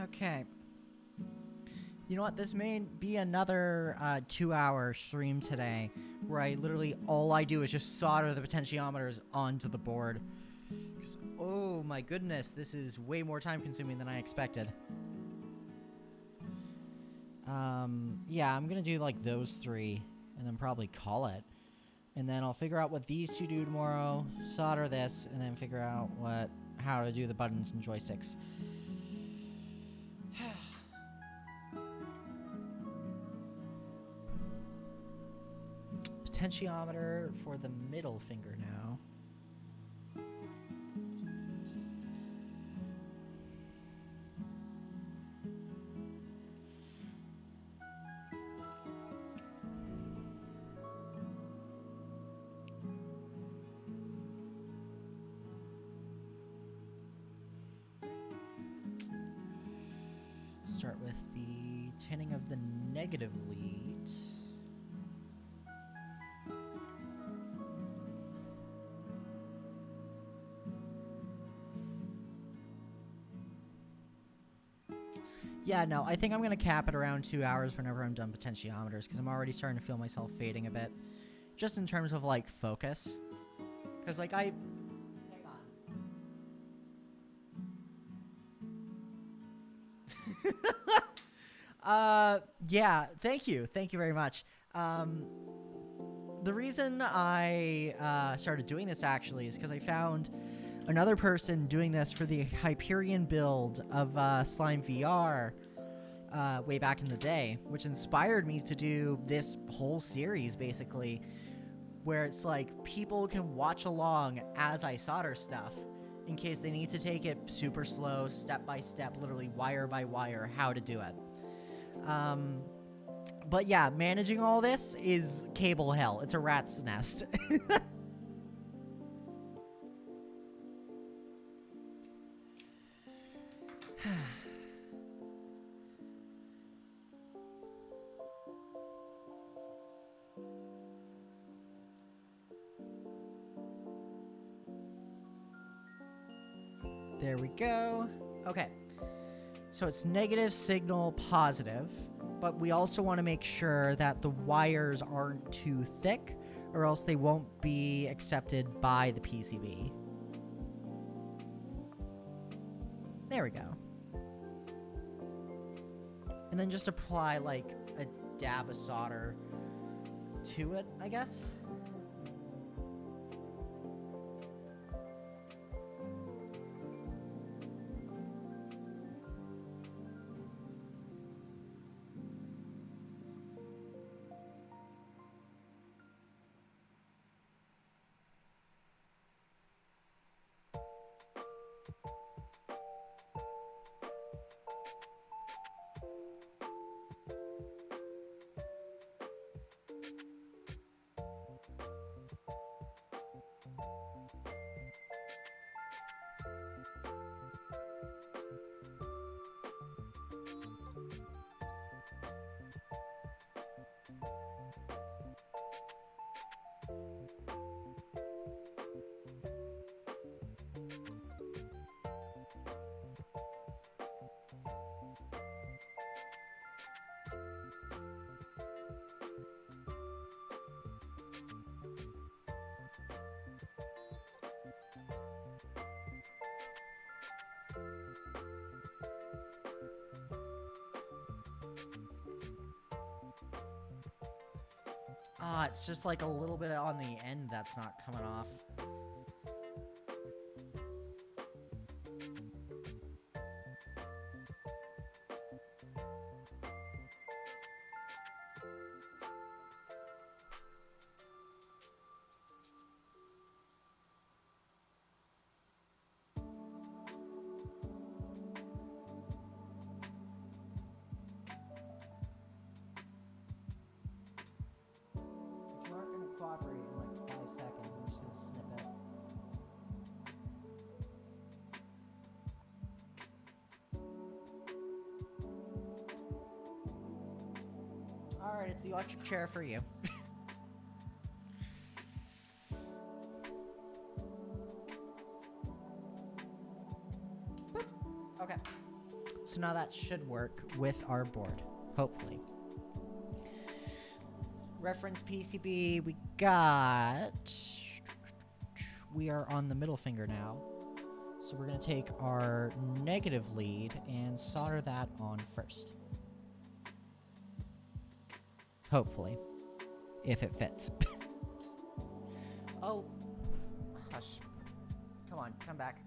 Okay. You know what? This may be another 2-hour stream today where I literally, all I do is just solder the potentiometers onto the board. Oh my goodness, this is way more time consuming than I expected. Yeah, I'm gonna do like those 3 and then probably call it. And then I'll figure out what these 2 do tomorrow, solder this, and then figure out how to do the buttons and joysticks. Potentiometer for the middle finger now. Start with the tinning of the negative lead. Yeah, no, I think I'm going to cap it around 2 hours whenever I'm done potentiometers, because I'm already starting to feel myself fading a bit. Just in terms of, like, focus. Because, like, Hang on. Yeah, thank you. Thank you very much. The reason I started doing this, actually, is because I found another person doing this for the Hyperion build of SlimeVR way back in the day, which inspired me to do this whole series, basically, where it's like people can watch along as I solder stuff in case they need to take it super slow, step by step, literally wire by wire, how to do it. But yeah, managing all this is cable hell. It's a rat's nest. There we go. Okay. So it's negative signal positive, but we also want to make sure that the wires aren't too thick or else they won't be accepted by the PCB. There we go. And then just apply like a dab of solder to it, I guess. Ah, it's just like a little bit on the end that's not coming off. If you aren't going to cooperate in like 5 seconds, I'm just going to snip it. Alright, it's the electric chair for you. Boop. Okay. So now that should work with our board, hopefully. Reference PCB, we got... We are on the middle finger now. So we're going to take our negative lead and solder that on first. Hopefully. If it fits. Oh. Hush. Come on, come back.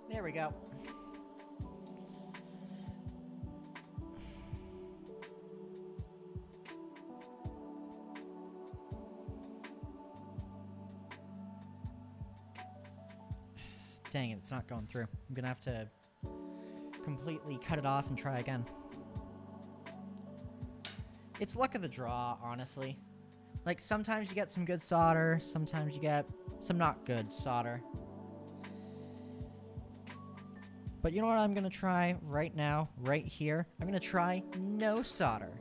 There we go. Dang it, it's not going through. I'm gonna have to completely cut it off and try again. It's luck of the draw, honestly. Like, sometimes you get some good solder, sometimes you get some not good solder. But you know what I'm gonna try right now, right here? I'm gonna try no solder.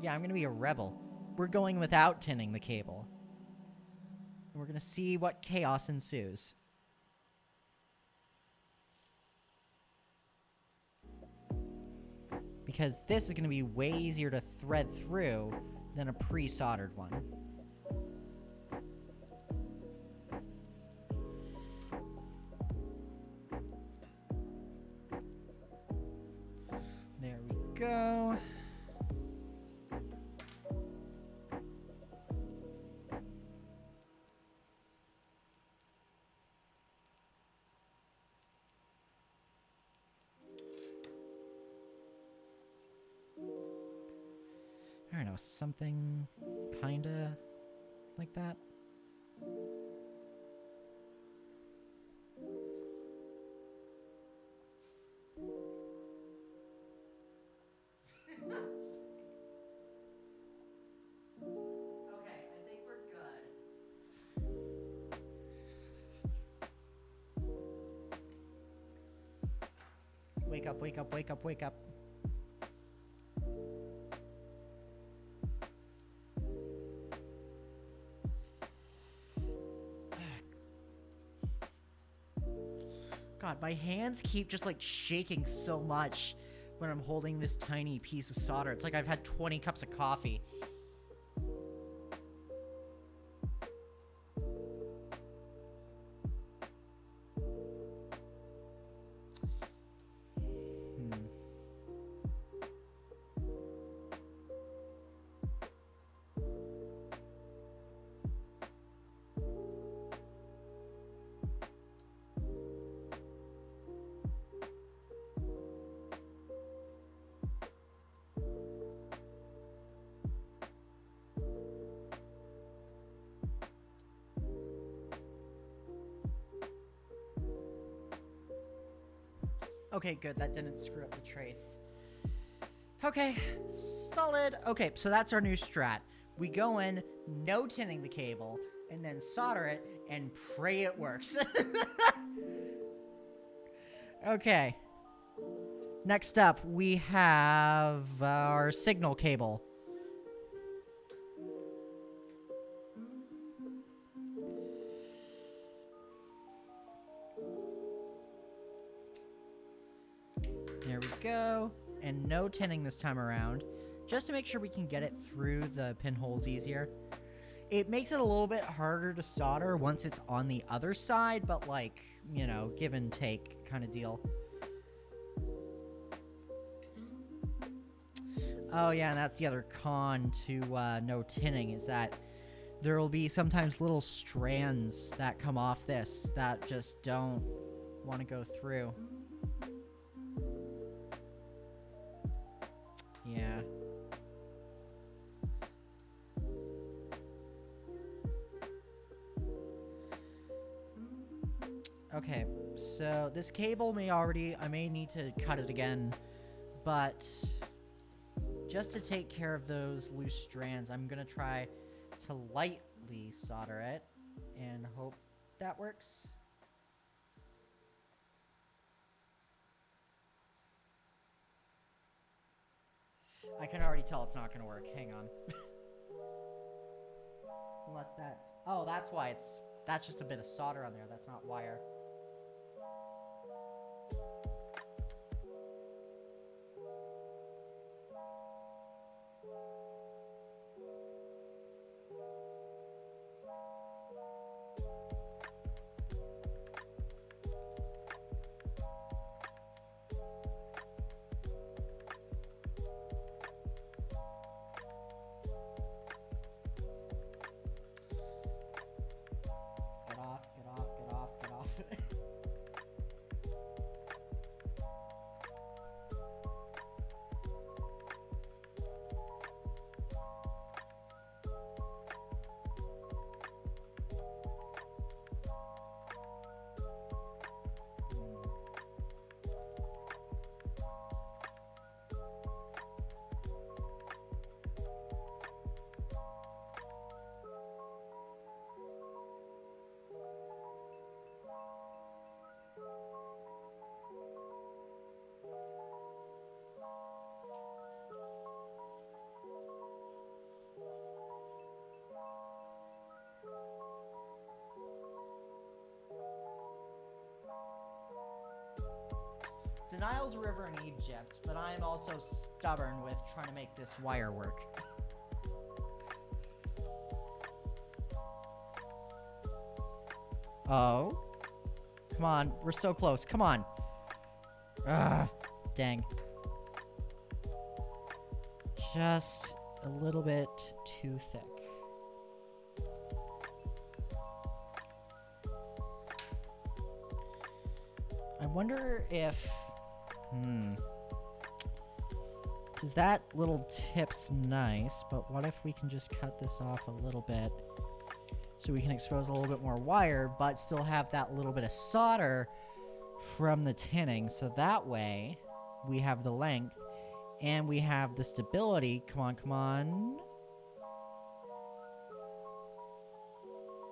Yeah, I'm gonna be a rebel. We're going without tinning the cable. And we're gonna see what chaos ensues. Because this is going to be way easier to thread through than a pre-soldered one. There we go. I don't know, something kinda like that. Okay, I think we're good. Wake up, wake up, wake up, wake up. God, my hands keep just like shaking so much when I'm holding this tiny piece of solder. It's like I've had 20 cups of coffee. Okay, good. That didn't screw up the trace. Okay, solid. Okay, so that's our new strat. We go in, no tinning the cable, and then solder it and pray it works. Okay. Next up, we have our signal cable. There we go. And no tinning this time around, just to make sure we can get it through the pinholes easier. It makes it a little bit harder to solder once it's on the other side, but like, you know, give and take kind of deal. Oh yeah, and that's the other con to no tinning, is that there will be sometimes little strands that come off this that just don't want to go through. Yeah. Okay, so this cable I may need to cut it again, but just to take care of those loose strands, I'm gonna try to lightly solder it and hope that works. I can already tell it's not gonna work. Hang on. Unless that's... Oh, that's why it's... That's just a bit of solder on there. That's not wire. Get off, get off, get off, get off. Denial's a river in Egypt, but I am also stubborn with trying to make this wire work. Oh. Come on, we're so close. Come on. Ugh. Dang. Just a little bit too thick. I wonder if... Because that little tip's nice, but what if we can just cut this off a little bit so we can expose a little bit more wire, but still have that little bit of solder from the tinning, so that way we have the length and we have the stability. Come on, come on.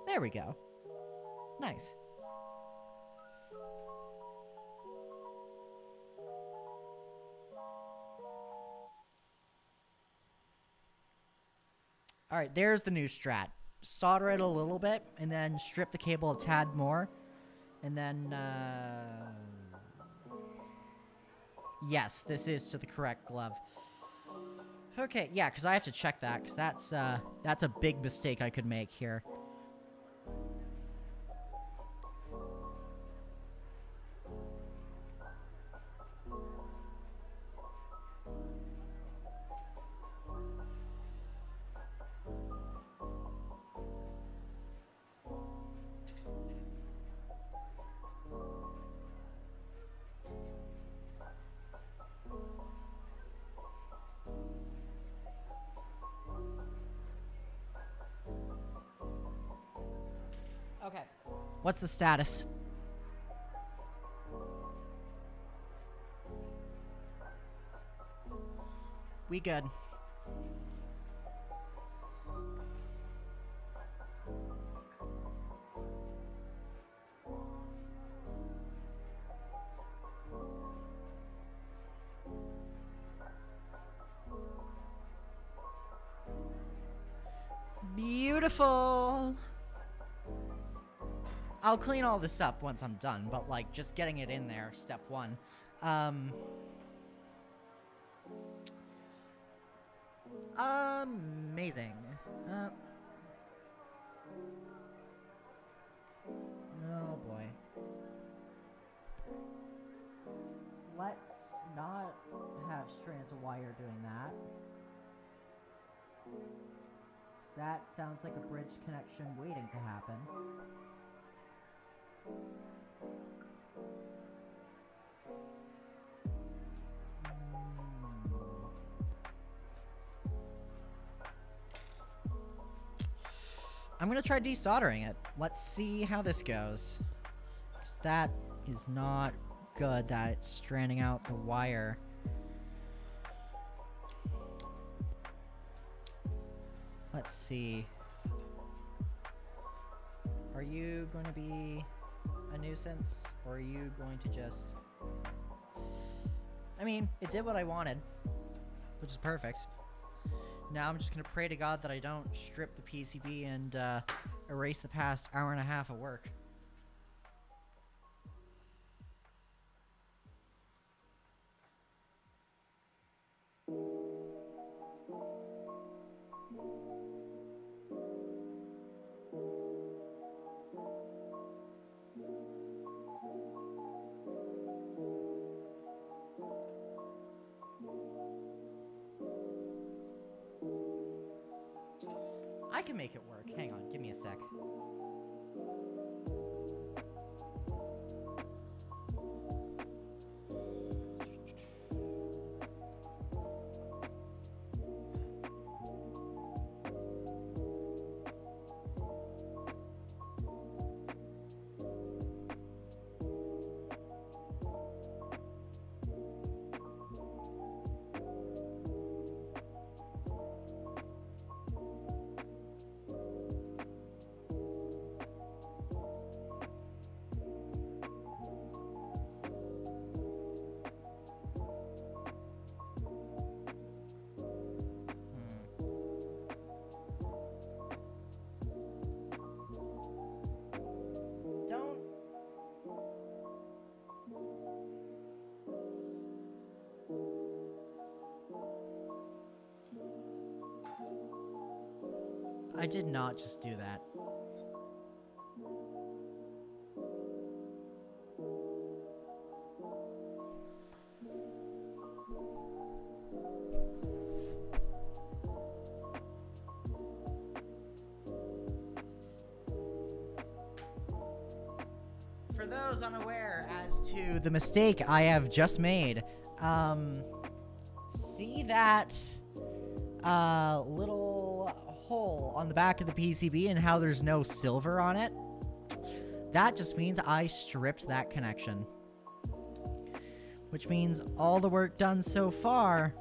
There we go. Nice. All right, there's the new strat. Solder it a little bit, and then strip the cable a tad more. And then, yes, this is to the correct glove. Okay, yeah, because I have to check that, because that's a big mistake I could make here. Okay. What's the status? We good. Beautiful. I'll clean all this up once I'm done, but, like, just getting it in there, step one. Amazing. Oh, boy. Let's not have strands of wire doing that. That sounds like a bridge connection waiting to happen. I'm gonna try desoldering it. Let's see how this goes. 'Cause that is not good that it's stranding out the wire. Let's see. Are you going to be a nuisance, or are you going to just... I mean, it did what I wanted, which is perfect. Now I'm just going to pray to God that I don't strip the PCB and erase the past hour and a half of work. I can make it work. Hang on, give me a sec. I did not just do that. For those unaware as to the mistake I have just made, see that little hole on the back of the PCB and how there's no silver on it? That just means I stripped that connection. Which means all the work done so far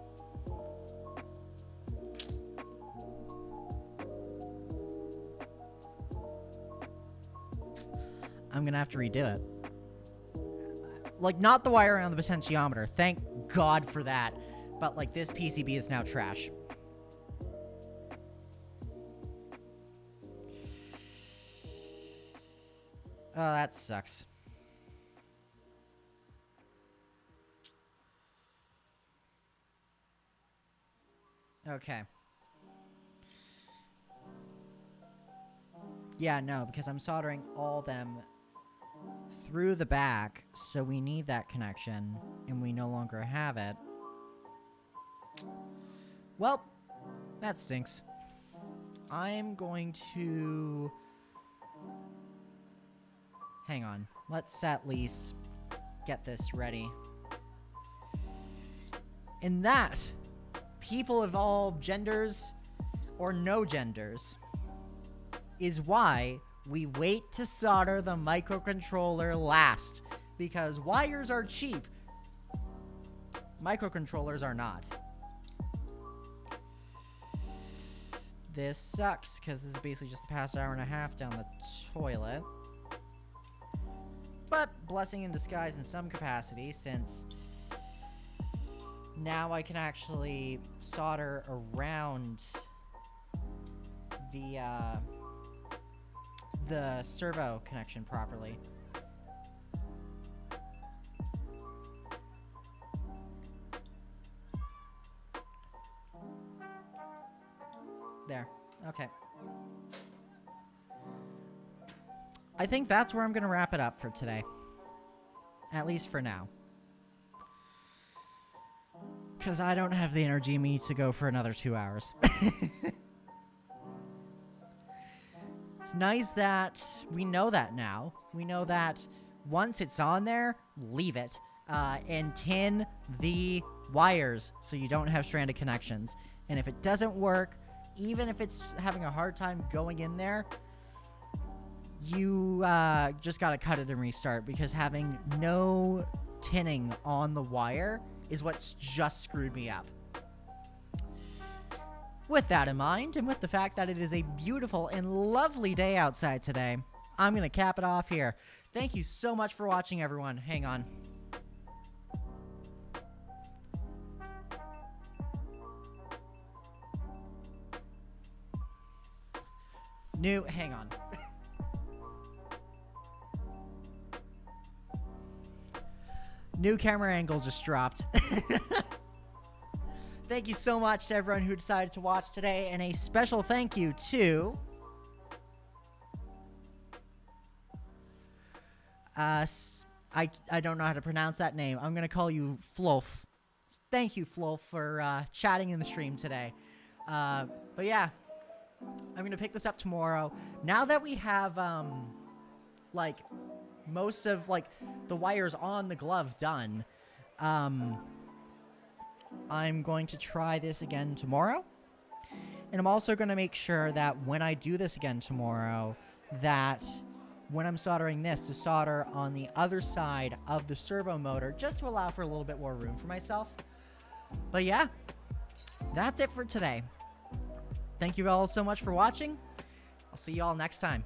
I'm gonna have to redo it. Like, not the wiring on the potentiometer. Thank God for that. But, like, this PCB is now trash. Oh, that sucks. Okay. Yeah, no, because I'm soldering all them through the back, so we need that connection, and we no longer have it. Well, that stinks. I'm going to... Hang on. Let's at least get this ready. And that, people of all genders or no genders, is why we wait to solder the microcontroller last. Because wires are cheap. Microcontrollers are not. This sucks, because this is basically just the past hour and a half down the toilet. But blessing in disguise in some capacity, since now I can actually solder around the servo connection properly. There. Okay. I think that's where I'm going to wrap it up for today. At least for now. Because I don't have the energy in me to go for another 2 hours. it's nice that we know that now. We know that once it's on there, leave it. And tin the wires so you don't have stranded connections. And if it doesn't work, even if it's having a hard time going in there, you just gotta cut it and restart, because having no tinning on the wire is what's just screwed me up. With that in mind, and with the fact that it is a beautiful and lovely day outside today, I'm gonna cap it off here. Thank you so much for watching, everyone. Hang on. Hang on. New camera angle just dropped. Thank you so much to everyone who decided to watch today, and a special thank you to I don't know how to pronounce that name. I'm gonna call you Flof. Thank you, Flof, for chatting in the stream today. But yeah, I'm gonna pick this up tomorrow. Now that we have like most of like the wires on the glove done, I'm going to try this again tomorrow. And I'm also going to make sure that when I do this again tomorrow, that when I'm soldering this, to solder on the other side of the servo motor, just to allow for a little bit more room for myself. But yeah, that's it for today. Thank you all so much for watching. I'll see you all next time.